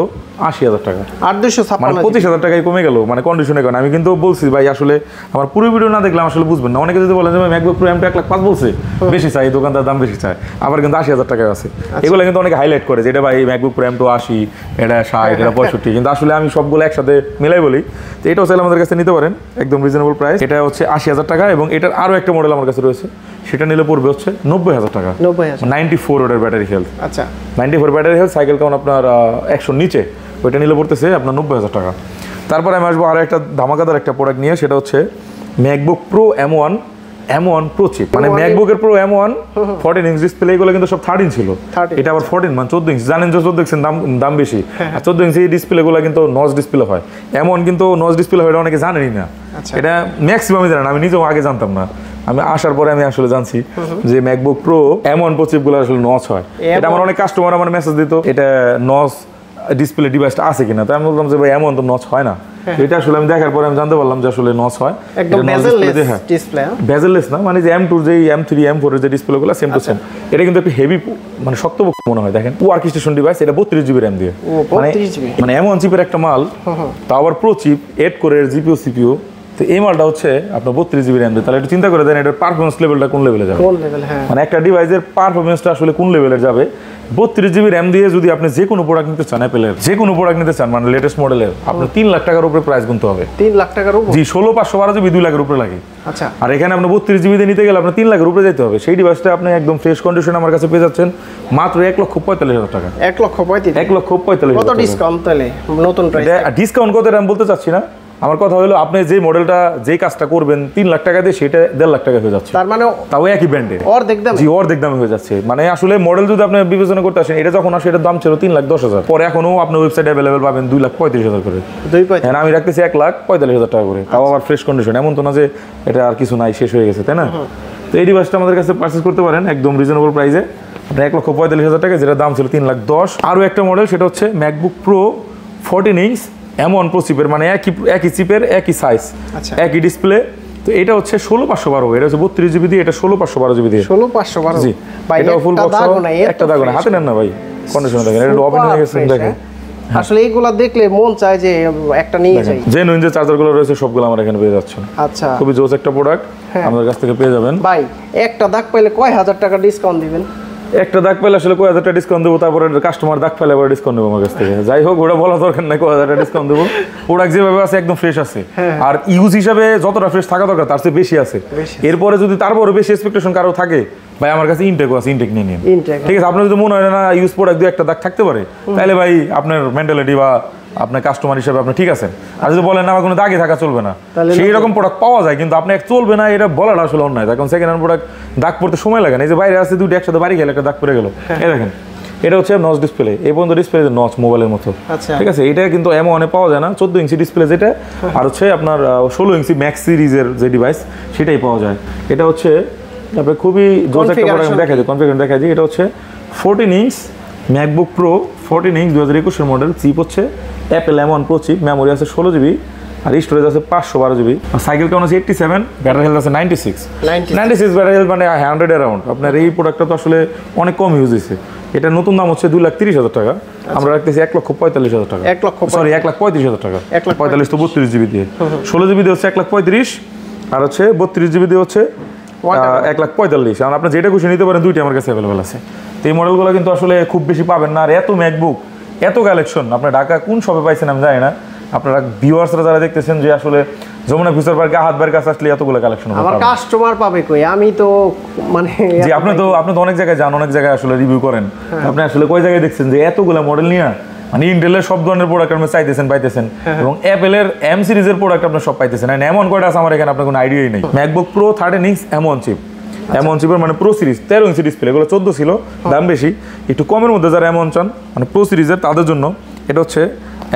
80,000 টাকা, 8,256, মানে 25,000 টাকায় কমে গেল, মানে কন্ডিশনের কারণে। আমি কিন্তু বলছি ভাই, আসলে আমার পুরো ভিডিও না দেখলে আসলে বুঝবেন না। অনেকে যদি বলেন যে ম্যাকবুক প্রো M2 1,05,000 বলছে, বেশি চাই, দোকানদার দাম বেশি চায়, আবার কিন্তু 80,000 টাকায় আছে। এগুলো কিন্তু অনেকে হাইলাইট করে যে এটা ভাই ম্যাকবুক প্রো M2 80, এটা 60, এটা 65, কিন্তু আসলে আমি সবগুলো একসাথে মিলাই বলি। তো এটাও চাইলে আমাদের কাছে নিতে পারেন, একদম রিজনেবল প্রাইস। এটা হচ্ছে 80,000 টাকা, এবং এটার আরও একটা মডেল আমার কাছে রয়েছে, সেটা নিলে পড়বে হচ্ছে 90,000 টাকা, 94 ওটার ব্যাটারি হেলথ। আচ্ছা, 94 ব্যাটারি হেলথ, সাইকেল কাউন্ট আপনার 100 নিচে, ওইটা নিলে পড়তেছে আপনার 90,000 টাকা। তারপরে আমি আসবো আরও একটা ধামাকাদার একটা প্রোডাক্ট নিয়ে, সেটা হচ্ছে MacBook pro M1 Pro chip, মানে ম্যাকবুকের প্রো M1 14 ইঞ্চ ডিসপ্লে, এগুলো কিন্তু সব 13 ছিল, এটা আবার 14 মানে 14 ইঞ্চ। জানেন যে 14 ইঞ্চের দাম বেশি, আর 14 ইঞ্চি ডিসপ্লেগুলো কিন্তু নচ ডিসপ্লে হয়, M1 কিন্তু নচ ডিসপ্লে হয়, এটা অনেকে জানেনই না। এটা ম্যাক্সিমামই জানেন, আমি নিজেও আগে জানতাম না, আমি আসার পরে আমি আসলে জানছি যে ম্যাকবুক প্রো M1 প্রো চিপগুলো আসলে নচ হয়। এটা আমার অনেক কাস্টমার আমার মেসেজ দিত, এটা নচ ডিসপ্লে ডিভাইসটা আছে কিনা, তো আমি বললাম যে ভাই M1 তো নচ হয় না। এটা আসলে আমি দেখার পরে আমি জানতে পারলাম যে আসলে নচ হয়, একদম বেজেললেস না, মানে যে M2 যে M3 M4 এর যে ডিসপ্লেগুলো সেম টু সেম। এটা কিন্তু একটু হেভি, মানে শক্তপোক্ত মনে হয়। দেখেন ওয়ার্ক স্টেশন ডিভাইস, এটা 32 জিবি র্যাম দিয়ে, মানে M1 চিপের একটা মাল, তা আবার প্রো চিপ, 8 কোরের GPU CPU। তো এই মালটা হচ্ছে আপনার 32 জিবি র্যাম দিয়ে, তাহলে একটু চিন্তা করে দেন এটার পারফরমেন্স লেভেলটা কোন লেভেলে যাবে, মানে একটা ডিভাইসের পারফরমেন্সটা আসলে কোন লেভেলের যাবে, 32 GB র্যাম দিয়ে যদি আপনি যে কোনো প্রোডাক্ট নিতে চান, অ্যাপেলের যে কোনো প্রোডাক্ট নিতে চান, মানে লেটেস্ট মডেলের, আপনার 3 লাখ টাকার উপরে প্রাইস গুনতে হবে। 3 লাখ টাকার উপর? জি, 16/512 GB 2 লাখের উপরে লাগে। আচ্ছা। আর এখানে আপনি 32 GB দিয়ে নিতে গেলে আপনার 3 লাখের উপরে যেতে হবে। সেই ডিভাইসটা আপনি একদম ফ্রেশ কন্ডিশনে আমার কাছে পেয়ে যাচ্ছেন মাত্র 1,45,000 টাকা। 1,45,000? 1,45,000। কত ডিসকাউন্ট তাহলে নতুন প্রাইস? ডিসকাউন্ট কত আমি বলতে চাচ্ছি না, আমার কথা হলো আপনি যে মডেলটা যেই কাজটা করবেন 3 লাখ টাকা দিয়ে, সেটা 1.5 লাখ টাকা হয়ে যাচ্ছে। তার মানে তাও একই ব্র্যান্ডের অর্ধেক দাম? জি, অর্ধেক দামে হয়ে যাচ্ছে। মানে আসলে মডেল যদি আপনি বিবেচনা করতে আসেন, এটা যখন আসে এটার দাম ছিল 3,10,000, পরে এখনো আপনি ওয়েবসাইটে অ্যাভেলেবেল পাবেন 2,35,000 করে। 2,35,000? হ্যাঁ, আমি রাখতেছি 1,45,000 টাকা করে, তাও আবার ফ্রেশ কন্ডিশন। এমন তো না যে এটা আর কিছু নাই, শেষ হয়ে গেছে, তাই না? তো এই ডিভাইসটা আমাদের কাছে পারচেজ করতে পারেন একদম রিজনেবল প্রাইসে, আপনি 1,45,000 টাকা, যেটা দাম ছিল 3,10,000। আরও একটা মডেল, সেটা হচ্ছে MacBook Pro 14 inch M1 Pro চিপের, মানে একই চিপের একই সাইজ, একই ডিসপ্লে। তো এটা হচ্ছে 16,512, এটা হচ্ছে 32 GB দিয়ে, এটা 16,512 GB দিয়ে। 16,512? জি, এটা ফুল বক্স, একটা দাগ না, হাতে নেন না ভাই, কন্ডিশন দেখেন, এটা ওপেন হয়ে গেছে দেখেন। আসলে এইগুলা দেখলে মন চায় যে একটা নিয়ে যাই। যে নতুন যে চার্জারগুলো রয়েছে সবগুলো আমার এখানে পেয়ে যাচ্ছেন। আচ্ছা, খুবই জোস একটা প্রোডাক্ট, আমাদের কাছ থেকে পেয়ে যাবেন। ভাই একটা দাগ পাইলে কয় হাজার টাকা ডিসকাউন্ট দিবেন? একটা দাগ পেলে আসলে কয় হাজার টাকা ডিসকাউন্ট দেবো, তারপরে কাস্টমার দাগ পেলে আবার ডিসকাউন্ট দেবো আমার কাছ থেকে। যাই হোক, ওটা বলা দরকার নাই কয় হাজার টাকা ডিসকাউন্ট দেবো। প্রোডাক্ট যেভাবে আছে একদম ফ্রেশ আছে, আর ইউজ হিসাবে যতটা ফ্রেশ থাকা দরকার তার চেয়ে বেশি আছে। এরপরে যদি তারপরে বেশি এক্সপেকটেশন কারো থাকে, ভাই আমার কাছে ইনটেকও আছে, ইনটেক নিয়ে নিন, ঠিক আছে? আপনার যদি মনে হয় না ইউজ প্রোডাক্ট দিয়ে একটা দাগ থাকতে পারে, তাহলে ভাই আপনার মেন্টালিটি বা আপনার কাস্টমার হিসেবে আপনি ঠিক আছেন। আর যদি বলেন না আমার কোনো দাগে থাকা চলবে না, সেই রকম প্রোডাক্ট পাওয়া যায়, কিন্তু আপনি চলবে না এটা বলাটা আসলে অন্যায়। এখন সেকেন্ড হ্যান্ড প্রোডাক্ট দাগ পড়তে সময় লাগে না, এই যে বাইরে আছে দুটো একসাথে বাড়ি গেলে একটা দাগ পড়ে গেল, এই দেখেন এটা হচ্ছে নচ ডিসপ্লে, এই পর্যন্ত ডিসপ্লে নচ মোবাইলের মতো, ঠিক আছে? এটা কিন্তু M1 পাওয়া যায় না, 14 ইঞ্চি ডিসপ্লে যেটা, আর হচ্ছে আপনার 16 ইঞ্চি ম্যাক্স সিরিজের যে ডিভাইস সেটাই পাওয়া যায়। এটা হচ্ছে তারপরে খুবই জোস একটা প্রোডাক্ট দেখা যায়, কনফিগারেশন দেখা যায়। এটা হচ্ছে 14 inch MacBook Pro 14 inch 2021 model, chip হচ্ছে Apple M1 Pro chip, memory আছে 16 GB, আর স্টোরেজ আছে 512 GB, সাইকেল কাউন্ট আছে 87, ব্যাটারি হেলথ আছে 96 ব্যাটারি হেলথ, মানে 100 অ্যারাউন্ড। আপনার এই প্রোডাক্টটা তো আসলে অনেক কম ইউজ হয়েছে। এটা নতুন দাম হচ্ছে 2,30,000 টাকা, আমরা রাখতেছি 1,45,000 টাকা, সরি 1,35,000 টাকা। 45 তো 32 GB দিয়ে, 16 GB দিয়ে হচ্ছে 1,35,000, আর হচ্ছে 32 GB দিয়ে হচ্ছে 1,45,000। কারণ আপনি যেটা খুশি নিতে পারেন, দুইটা আমার কাছে অ্যাভেলেবেল আছে। তো এই মডেলগুলো কিন্তু আসলে খুব বেশি পাবেন না, আর এত ম্যাকবুক, এত কালেকশন আপনার ঢাকা কোন শপে পাইছেন আমি জানি না। আপনারা ভিউয়ার্সরা যারা দেখতেছেন যে আসলে যমুনা ফিউচার পার্কে হাত বার কাছে আসলে এতগুলো কালেকশন আমার কাস্টমার পাবে কই? আমি তো মানে জি, আপনি তো অনেক জায়গায় যান, অনেক জায়গায় আসলে রিভিউ করেন, আপনি আসলে কয় জায়গায় দেখছেন যে এতগুলো মডেল নিয়ে, মানে ইন্টেলের সব ধরনের প্রোডাক্ট আপনি চাইতেছেন, পাইতেছেন, এবং অ্যাপেলের M সিরিজের প্রোডাক্ট আপনি সব পাইতেছেন। আর এমন কয়টা আছে আমার এখানে আপনার কোনো আইডিয়াই নেই। MacBook pro 13 inch M1 chip, M1 চিপের মানে প্রো সিরিজ 13 ইঞ্চি ডিসপ্লে, এগুলো 14 ছিল, দাম বেশি। একটু কমের মধ্যে যারা M1 চান, মানে প্রো সিরিজের, তাদের জন্য এটা হচ্ছে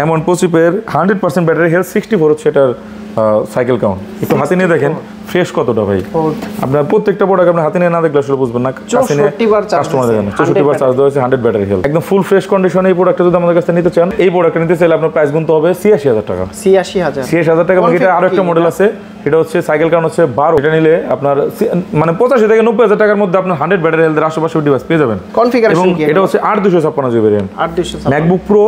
M1 Pro চিপের 100% ব্যাটারি হেলথ, 64 হচ্ছে এটার সাইকেল কাউন্ট। একটু হাতে নিয়ে দেখেন ফ্রেশ কতটা ভাই, আপনার প্রত্যেকটা প্রোডাক্ট আপনি হাতে নিয়ে না দেখলে আসলে বুঝবেন না। 64 বার চার্জ দেওয়া হয়েছে, 100 ব্যাটারি হেলথ, একদম ফুল ফ্রেশ কন্ডিশনে। এই প্রোডাক্টটা যদি আমাদের কাছে নিতে চান, এই প্রোডাক্টটা নিতে চাইলে আপনার প্রাইস গুনতে হবে 86,000 টাকা। 86,000 টাকা। এটা আরো একটা মডেল আছে, এটা হচ্ছে সাইকেল কাউন্ট হচ্ছে 12, এটা নিলে আপনার মানে 85 থেকে 90,000 টাকার মধ্যে আপনার 100 ব্যাটারি হেলথের আশেপাশে ডিভাইস পেয়ে যাবেন। কনফিগারেশন কি? এটা হচ্ছে 8256 GB variant, MacBook pro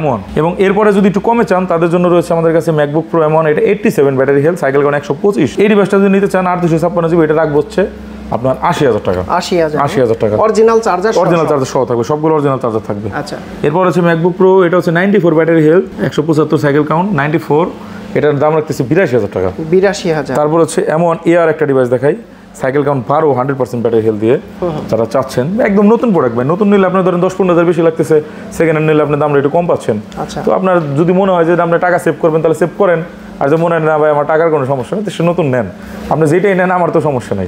M1। এবং এরপরে যদি একটু কমে চান, তাদের জন্য রয়েছে আমাদের কাছে ম্যাকবুক প্রো M1, এটা 87 ব্যাটারি হেলথ, সাইকেল কাউন্ট 125। এই ডিভাইসটা যদি নিতে চান 8256 জিবি, এটা রাখবো হচ্ছে আপনার 80,000 টাকা। 80,000 টাকা। অরিজিনাল চার্জার সহ থাকবে, সবগুলো অরিজিনাল চার্জার থাকবে। আচ্ছা, এরপর হচ্ছে ম্যাকবুক প্রো, এটা হচ্ছে 94 ব্যাটারি হেলথ, 175 সাইকেল কাউন্ট, 94, এটার দাম রাখতেছি 82,000 টাকা। 82,000। তারপর হচ্ছে M1 AR একটা ডিভাইস দেখাই, সাইকেল কাউন্ট 12, 100% ব্যাটারি হেলথ দিয়ে, যারা চাচ্ছেন একদম নতুন প্রোডাক্ট। ভাই নতুন নিলে আপনার ধরেন 10-15,000 বেশি লাগতেছে, সেকেন্ড হ্যান্ড নিলে আপনার দামটা একটু কম পাচ্ছেন। তো আপনার যদি মনে হয় যে আপনি টাকা সেভ করবেন, তাহলে সেভ করেন। আর যে মনে হয় না ভাই আমার টাকার কোনো সমস্যা নেই, সে নতুন নেন, আপনি যেটাই নেন, আমার তো সমস্যা নেই,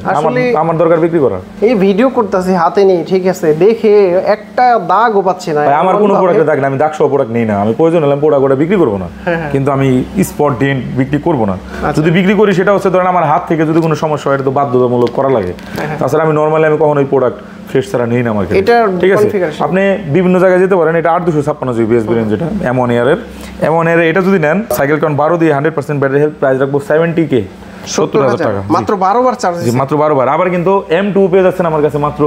আমার দরকার বিক্রি করা। এই ভিডিও করতেছি হাতে নেই, ঠিক আছে, দেখে একটা দাগও পাচ্ছি না। আমার কোনো প্রোডাক্টে দাগ না, আমি দাগ সহ প্রোডাক্ট নেই না, আমি প্রয়োজন হলে প্রোডাক্ট বিক্রি করবো না, কিন্তু আমি স্পট ডেন্ট বিক্রি করবো না। যদি বিক্রি করি সেটা হচ্ছে ধরেন আমার হাত থেকে যদি কোনো সমস্যা হয়, এটা তো বাধ্যতামূলক করা লাগে। তাছাড়া আমি নর্মালি আমি কখনোই প্রোডাক্ট ফ্রেশ ছাড়া নেই না আমার কাছে, ঠিক আছে? আপনি বিভিন্ন জায়গায় যেতে পারেন। এটা 8256 জিবি বেস ভেরিয়েন্ট, যেটা M1 এর এটা যদি নেন, সাইকেল কাউন্ট 12 দিয়ে 100% ব্যাটারি হেলথ, প্রাইস রাখবো 70K, 70,000 টাকা। মাত্র 12 বার চার্জ, মাত্র 12 বার। আবার কিন্তু M2 পেয়ে যাচ্ছেন আমার কাছে মাত্র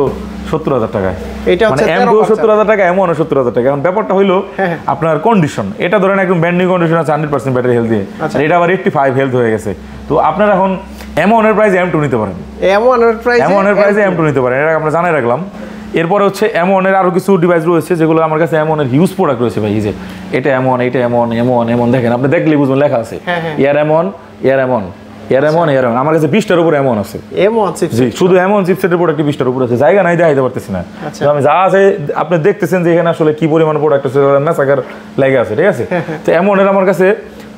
70,000 টাকায়। এটা হচ্ছে M2 70,000 টাকা, M1 70,000 টাকা। এখন ব্যাপারটা হইলো আপনার কন্ডিশন, এটা ধরেন একদম ব্র্যান্ড নিউ কন্ডিশন আছে 100% ব্যাটারি হেলথ দিয়ে, আর এটা আবার 85 হেলথ হয়ে গেছে। তো আপনারা এখন M1 এর প্রাইসে M2 নিতে পারেন, M1 এর প্রাইসে M2 নিতে পারেন, এটা আমরা জানাই রাখলাম। এরপরে হচ্ছে এমনের আরো কিছু ডিভাইস রয়েছে যেগুলো আমার কাছে এমনের হিউজ প্রোডাক্ট রয়েছে ভাই। এই যে এটা এমন, এটা এমন, এমন এমন, দেখেন আপনি দেখলেই বুঝবেন লেখা আছে ইয়ার এমন, ইয়ার এমন, ইয়ার এমন, ইয়ার এমন। আমার কাছে 20টার উপরে এমন আছে। জি, শুধু এমন চিপসেটের প্রোডাক্ট 20টার উপরে আছে, জায়গা নাই দেখাইতে পারতেছি না। তো আমি যা আছে আপনি দেখতেছেন যে এখানে আসলে কি পরিমাণ প্রোডাক্ট আছে, মেসাকার লেগে আছে, ঠিক আছে। তো এমনের আমার কাছে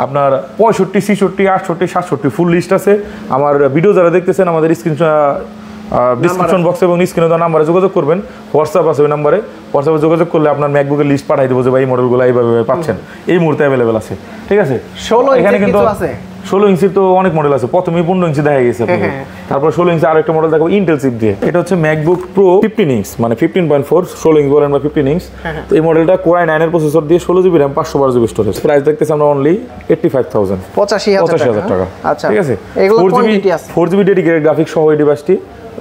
আপনার 65, 66, 68, 67 ফুল লিস্ট আছে। আমার ভিডিও যারা দেখতেছেন আমাদের ডিসক্রিপশন বক্সে এবং স্ক্রিনে দেওয়া নাম্বারে যোগাযোগ করবেন। হোয়াটসঅ্যাপ আছে ওই নাম্বারে, হোয়াটসঅ্যাপে যোগাযোগ করলে আপনার ম্যাকবুকের লিস্ট পাঠাই দেবো যে ভাই এই মডেলগুলো এইভাবে পাচ্ছেন, এই মুহূর্তে অ্যাভেলেবেল আছে, ঠিক আছে। 16 এখানে কিন্তু আছে 16 ইঞ্চির তো অনেক মডেল আছে, প্রথমে 15 ইঞ্চি দেখা গেছে, তারপর 16 ইঞ্চি আরেকটা মডেল দেখাবো ইন্টেল চিপ দিয়ে। এটা হচ্ছে ম্যাকবুক প্রো 15 ইঞ্চ, মানে 15.4, 16 ইঞ্চ বলেন বা 15 ইঞ্চ। তো এই মডেলটা কোর i9 এর প্রসেসর দিয়ে 16 GB RAM 512 GB storage. Price দেখতেছি আমরা অনলি 85,000, 85,000 টাকা। আচ্ছা, ঠিক আছে। এগুলো কোয়ান্টিটি আছে 4GB ডেডিকেটেড গ্রাফিক্স সহ এই ডিভাইসটি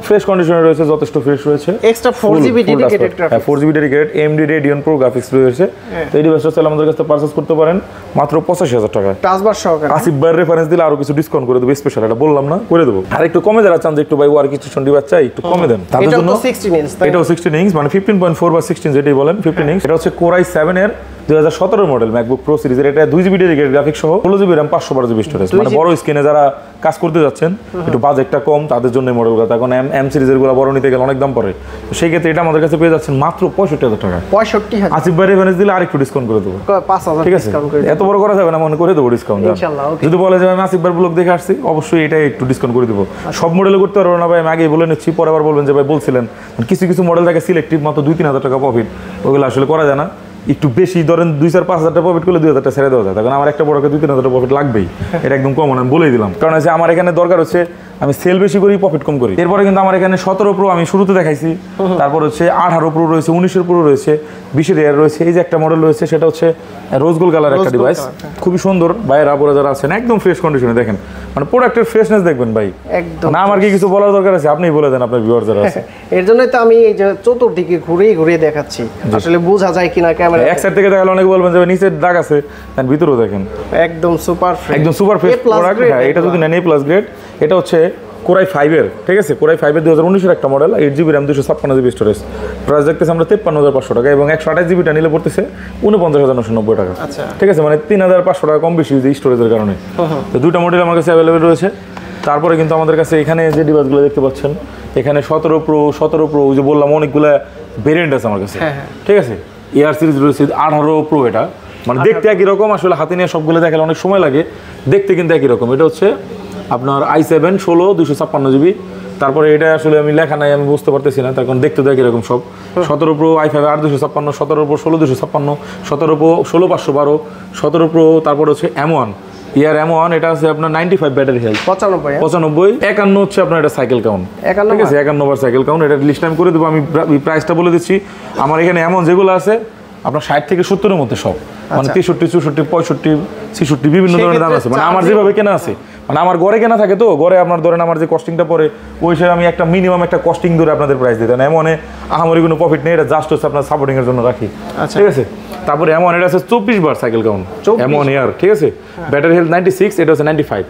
ফ্রেশ কন্ডিশনে রয়েছে, যথেষ্ট ফ্রেশ রয়েছে। Extra 4GB dedicated graphics, 4GB dedicated AMD Radeon Pro graphics রয়েছে। তো এই ডিভাইসটা চাইলে আমাদের কাছে পারচেজ করতে পারেন মাত্র 85,000 টাকা। টাচবার সহকারে আসিফ ভাইয়ের রেফারেন্স দিলে আরো কিছু ডিসকাউন্ট করে দেবো, স্পেশাল এটা বললাম না, করে দেবো। আর একটু কমে যারা চান যে একটু ভাই ওয়ার্ক স্টেশন ডিভাইস চাই একটু কমে দেন, তাদের জন্য 16 ইঞ্চ, এটাও 16 ইঞ্চ, মানে 15.4 বা 16 যেটাই বলেন 15 ইঞ্চ। এটা হচ্ছে কোর i7 এর 2017 মডেল ম্যাকবুক প্রো সিরিজের। এটা 2GB ডেডিকেটেড গ্রাফিক্স সহ 16GB র্যাম 512 জিবি স্টোরেজ। মানে বড় স্ক্রিনে যারা কাজ করতে যাচ্ছেন, একটু বাজেটটা কম, তাদের জন্য এই মডেলগুলো। এখন এম সিরিজের গুলো বড় নিতে গেলে অনেক দাম পড়ে, তো সেই ক্ষেত্রে এটা আমাদের কাছে পেয়ে যাচ্ছেন মাত্র 65,000 টাকা। 65,000 আসিফ ভাই রেফারেন্স দিলে আরেকটু ডিসকাউন্ট করে দেবো, 5,000 ঠিক আছে। এত বড় করা যাবে না, মনে করে দেবো ডিসকাউন্ট ইনশাআল্লাহ। যদি বলে যে আমি আসিফ ভাইয়ের ব্লগ দেখে আসছি, অবশ্যই এটা একটু ডিসকাউন্ট করে দেবো। সব মডেলে করতে পারবো না ভাই, আমি আগেই বলে নিচ্ছি, পরে আবার বলবেন যে ভাই বলছিলেন। কিছু কিছু মডেল থাকে সিলেক্টিভ, মাত্র 2-3 হাজার টাকা প্রফিট, ওগুলো আসলে করা যায় না। একটু বেশি ধরেন 2-4-5 হাজার টাকা প্রফিট করলে 2,000 টাকা ছেড়ে দেওয়া যায়, তখন আমার একটা বড়কে 2-3 হাজার প্রফিট লাগবেই, এটা একদম কমন, আমি বলেই দিলাম। কারণ আছে আমার এখানে দরকার হচ্ছে আমি সেল বেশি করি, প্রফিট কম করি। এরপরে কিন্তু আমার এখানে 17 প্রো আমি শুরুতে দেখাইছি, তারপর হচ্ছে 18 প্রো রয়েছে, 19 প্রো রয়েছে, 20 এর রয়েছে। এই যে একটা মডেল রয়েছে সেটা হচ্ছে রোজ গোল্ড কালার একটা ডিভাইস, খুবই সুন্দর। ভাইয়ের আপুরা যারা আছেন একদম ফ্রেশ কন্ডিশনে দেখেন, মানে প্রোডাক্টের ফ্রেশনেস দেখবেন ভাই, একদম না। আমার কি কিছু বলার দরকার আছে, আপনিই বলে দেন আপনার ভিউয়ার যারা আছে। এর জন্যই তো আমি এই যে চতুর্দিকে ঘুরে ঘুরে দেখাচ্ছি, আসলে বোঝা যায় কিনা ক্যামেরা। এক সাইড থেকে দেখালে অনেকে বলবেন যে নিচের দাগ আছে, দেন ভিতরেও দেখেন একদম সুপার ফ্রেশ, একদম সুপার ফ্রেশ প্রোডাক্ট। হ্যাঁ, এটা যদি নেন A+ গ্রেড। এটা হচ্ছে কোর i5 এর, ঠিক আছে, কোর i5 এর 2019 এর একটা model, 8GB RAM 256 GB storage. Price দেখতেছি আমরা 53,500 টাকা, এবং 128 জিবিটা নিলে পড়তেছে 49,990 টাকা। আচ্ছা, ঠিক আছে, মানে 3,500 টাকা কম বেশি যে স্টোরেজের কারণে। তো দুইটা মডেল আমার কাছে অ্যাভেলেবেল রয়েছে। তারপরে কিন্তু আমাদের কাছে এখানে যে ডিভাইসগুলো দেখতে পাচ্ছেন, এখানে 17 প্রো যে বললাম অনেকগুলো ভেরিয়েন্ট আছে আমার কাছে, ঠিক আছে। এয়ার সিরিজ রয়েছে 18 প্রো, এটা মানে দেখতে একই রকম, আসলে হাতে নিয়ে সবগুলো দেখালে অনেক সময় লাগে, দেখতে কিন্তু একই রকম। এটা হচ্ছে আপনার i7 16 256 জিবি। তারপরে এটা আসলে আমি লেখা নাই, আমি বুঝতে পারতেছি না, তার কারণ দেখতে তো একই রকম সব। 17 pro i5 8 256, 17 pro 16 256, 17 pro 16 512, 17 pro. তারপর হচ্ছে M1 ইয়ার M1, এটা আছে আপনার 95 ব্যাটারি হেলথ, 95 51 হচ্ছে আপনার এটা সাইকেল কাউন্ট, ঠিক আছে, 51 বার সাইকেল কাউন্ট। এটা লিস্ট টাইম করে দেবো আমি, প্রাইসটা বলে দিচ্ছি। আমার এখানে এমন যেগুলো আছে আপনার 60 থেকে 70 এর মধ্যে সব, মানে 63 64 65 66 বিভিন্ন ধরনের দাম আছে, মানে আমার যেভাবে কেনা আছে, মানে আমার ঘরে কেনা থাকে, তো ঘরে আপনার ধরেন আমার যে কস্টিংটা পড়ে ওই হিসেবে আমি একটা মিনিমাম একটা কস্টিং ধরে আপনাদের প্রাইস দিতে না, এমন আমারই কোনো প্রফিট নেই, এটা জাস্ট হচ্ছে আপনার সাপোর্টিং এর জন্য রাখি, ঠিক আছে। তারপরে এমন এটা আছে 24 বার সাইকেল কাউন্ট, এমন এয়ার, ঠিক আছে। ব্যাটারি হেলথ 96, এটা হচ্ছে 95।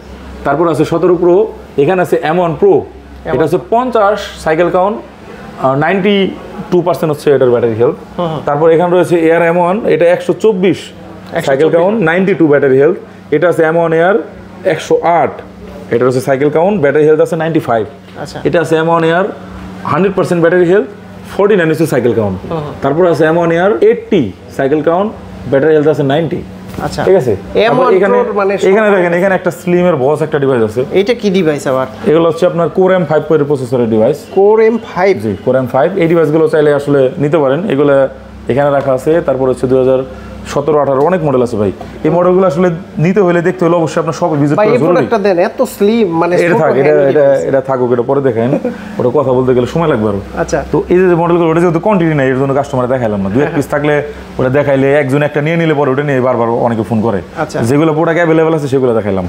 তারপর আছে 17 প্রো, এখানে আছে M1 প্রো, এটা হচ্ছে 50 সাইকেল কাউন্ট, 92% হচ্ছে এটার ব্যাটারি হেলথ। তারপর এখানে রয়েছে এয়ার M1, এটা 124 সাইকেল কাউন্ট, 92 ব্যাটারি হেলথ। এটা আছে M1 এয়ার 108, এটা হচ্ছে সাইকেল কাউন্ট, ব্যাটারি হেলথ আছে 95। এটা আছে M1 এয়ার 100% ব্যাটারি হেলথ, 49 হচ্ছে সাইকেল কাউন্ট। তারপর আছে M1 air 80 cycle count, battery health আছে 90। আচ্ছা, ঠিক আছে। এখানে দেখেন, এখানে একটা স্লিমের বস একটা ডিভাইস আছে। এটা কি ডিভাইস আবার? এগুলো হচ্ছে আপনার কোর M5 এর প্রসেসরের ডিভাইস। কোর M5, জি, কোর M5। এই ডিভাইসগুলো চাইলে আসলে নিতে পারেন, এগুলো এখানে রাখা আছে। তারপর হচ্ছে 2017-18 অনেক মডেল আছে ভাই। এই মডেলগুলো আসলে নিতে হলে দেখতে হলে অবশ্যই আপনার সব ভিজিট করা জরুরি। এটা দেন এত স্লিম, মানে এটা থাকুক, এটা পরে দেখেন, ওটা কথা বলতে গেলে সময় লাগবে আরো। আচ্ছা, তো এই যে মডেলগুলো, ওটা যেহেতু কন্টিনিউ নাই, এর জন্য কাস্টমারে দেখাইলাম না। 2-1 পিস থাকলে ওটা দেখাইলে একজন একটা নিয়ে নিলে পরে ওটা নিয়ে বারবার অনেকে ফোন করে, যেগুলো প্রোডাক্ট অ্যাভেলেবেল আছে সেগুলো দেখাইলাম।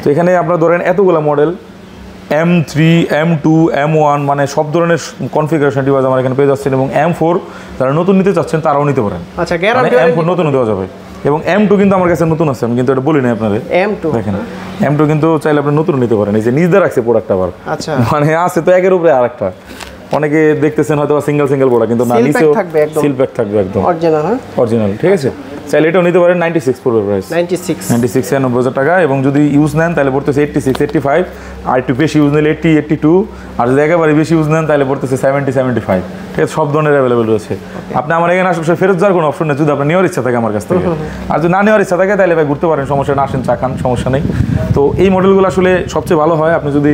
তো এখানে আপনারা ধরেন এতগুলো মডেল M3 M2 M1 মানে সব ধরনের কনফিগারেশন ডিভাইস আমার এখানে পেয়ে যাচ্ছেন, এবং M4 যারা নতুন নিতে চাচ্ছেন তারাও নিতে পারেন। আচ্ছা, গ্যারান্টি M4 নতুন দেওয়া যাবে, এবং M2 কিন্তু আমার কাছে নতুন আছে, আমি কিন্তু এটা বলি না আপনাদের। M2 দেখেন, M2 কিন্তু চাইলে আপনি নতুন নিতে পারেন, এই যে নিজে রাখছে প্রোডাক্ট আবার। আচ্ছা, মানে আছে তো একের উপরে আরেকটা, অনেকে দেখতেছেন হয়তো সিঙ্গেল প্রোডাক্ট, কিন্তু না, নিচেও সিল প্যাক থাকবে একদম অরিজিনাল। ঠিক আছে, চাইলে এটাও নিতে পারেন। 96 পড়বে প্রাইস, 96 90,000 টাকা। এবং যদি ইউজ নেন তাহলে পড়তেছে 86 85, আর একটু বেশি ইউজ নিলে 80 82, আর যদি একেবারে বেশি ইউজ নেন তাহলে পড়তেছে 70 75। ঠিক আছে, সব ধরনের অ্যাভেলেবল রয়েছে। আপনি আমার এখানে আসলে ফেরত যাওয়ার কোনো অপশন নেই, যদি আপনার নেওয়ার ইচ্ছা থাকে আমার কাছ থেকে। আর যদি না নেওয়ার ইচ্ছা থাকে তাহলে ভাই ঘুরতে পারেন, সমস্যা না, আসেন চা খান, সমস্যা নেই। তো এই মডেলগুলো আসলে সবচেয়ে ভালো হয় আপনি যদি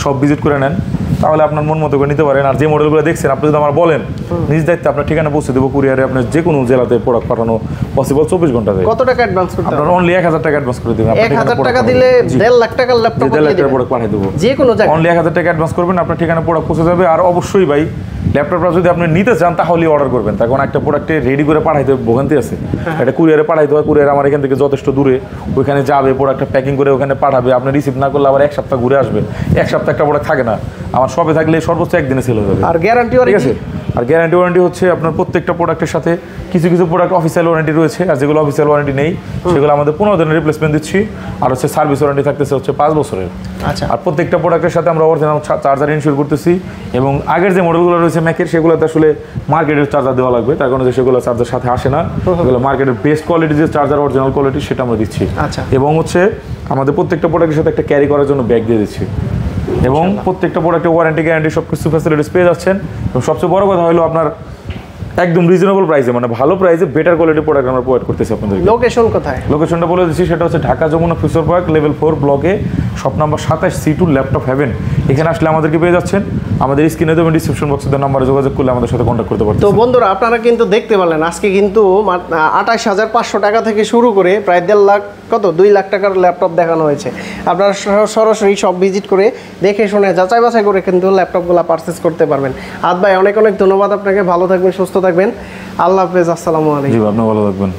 সব ভিজিট করে নেন, তাহলে আপনার মন মতো করে নিতে পারেন। আর যে মডেলগুলো দেখছেন আপনি যদি আমার বলেন, নিজ দায়িত্বে আপনার ঠিকানা পৌঁছে দেবো কুরিয়ারে, আপনার যে কোনো জেলাতে প্রোডাক্ট পাঠানো পসিবল 24 ঘন্টাতে। কত টাকা অ্যাডভান্স করতে হবে? আপনার অনলি 1000 টাকা অ্যাডভান্স করে দিবেন। 1000 টাকা দিলে 1.5 লাখ টাকার ল্যাপটপ 1.5 লাখ টাকার প্রোডাক্ট পাঠিয়ে দেবো যে কোনো জায়গায়। অনলি 1000 টাকা অ্যাডভান্স করবেন, আপনার ঠিকানা প্রোডাক্ট পৌঁছে যাবে। আর অবশ্যই ভাই ল্যাপটপটা যদি আপনি নিতে চান তাহলেই অর্ডার করবেন, তার কারণ একটা প্রোডাক্টে রেডি করে পাঠাইতে ভোগান্তি আছে। এটা কুরিয়ারে পাঠাইতে হয়, কুরিয়ার আমার এখান থেকে যথেষ্ট দূরে, ওইখানে যাবে, প্রোডাক্টটা প্যাকিং করে ওখানে পাঠাবে, আপনি রিসিভ না করলে আবার 1 সপ্তাহ ঘুরে আসবে। 1 সপ্তাহ একটা প্রোডাক্ট থাকে না, আমার শপে থাকলে সর্বোচ্চ একদিনে সেল হয়ে যাবে। আর গ্যারান্টি ঠিক আছে, আর গ্যারান্টি ওয়ারেন্টি হচ্ছে আপনার প্রত্যেকটা প্রোডাক্টের সাথে কিছু প্রোডাক্ট অফিসিয়াল ওয়ারেন্টি রয়েছে, আর যেগুলো অফিসিয়াল ওয়ারেন্টি নেই সেগুলো আমাদের 15 দিনের রিপ্লেসমেন্ট দিচ্ছি। আর হচ্ছে সার্ভিস ওয়ারেন্টি থাকতেছে হচ্ছে 5 বছরের। আচ্ছা, আর প্রত্যেকটা প্রোডাক্টের সাথে আমরা অরিজিনাল চার্জার ইনশিওর করতেছি। এবং আগের যে মডেলগুলো রয়েছে ম্যাকের, সেগুলোতে আসলে মার্কেটের চার্জার দেওয়া লাগবে, তার কারণে সেগুলো চার্জার সাথে আসে না। সেগুলো মার্কেটের বেস্ট কোয়ালিটি যে চার্জার, অরিজিনাল কোয়ালিটি, সেটা আমরা দিচ্ছি। আচ্ছা, এবং হচ্ছে আমাদের প্রত্যেকটা প্রোডাক্টের সাথে একটা ক্যারি করার জন্য ব্যাগ দিয়ে দিচ্ছি। এবং প্রত্যেকটা প্রোডাক্টে ওয়ারেন্টি গ্যারান্টি সব কিছু ফ্যাসিলিটিস পেয়ে যাচ্ছেন। এবং সবচেয়ে বড় কথা হলো আপনার একদম রিজনেবল প্রাইসে, মানে ভালো প্রাইসে বেটার কোয়ালিটি প্রোডাক্ট আমরা প্রোভাইড করতেছি আপনাদের। লোকেশন কোথায়? লোকেশনটা বলে দিচ্ছি, সেটা হচ্ছে Dhaka Jamuna Future Park level 4 ব্লকে, shop number 27 C2 laptop haven. এখানে আসলে আমাদেরকে পেয়ে যাচ্ছেন। আমাদের স্ক্রিনে দেবেন, ডিসক্রিপশন বক্সে দেওয়া নাম্বারে যোগাযোগ করলে আমাদের সাথে কন্ট্যাক্ট করতে পারবেন। তো বন্ধুরা, আপনারা কিন্তু দেখতে পারলেন আজকে কিন্তু 28,500 টাকা থেকে শুরু করে প্রায় 1.5 লাখ, কত 2 লাখ টাকার ল্যাপটপ দেখানো হয়েছে। আপনারা সরাসরি সব ভিজিট করে দেখে শুনে যাচাই বাছাই করে কিন্তু ল্যাপটপগুলো পারচেস করতে পারবেন। আদ ভাই, অনেক ধন্যবাদ আপনাকে, ভালো থাকবেন, সুস্থ থাকবেন, আল্লাহ হাফেজ, আসসালামু আলাইকুম। জি, আপনি ভালো থাকবেন।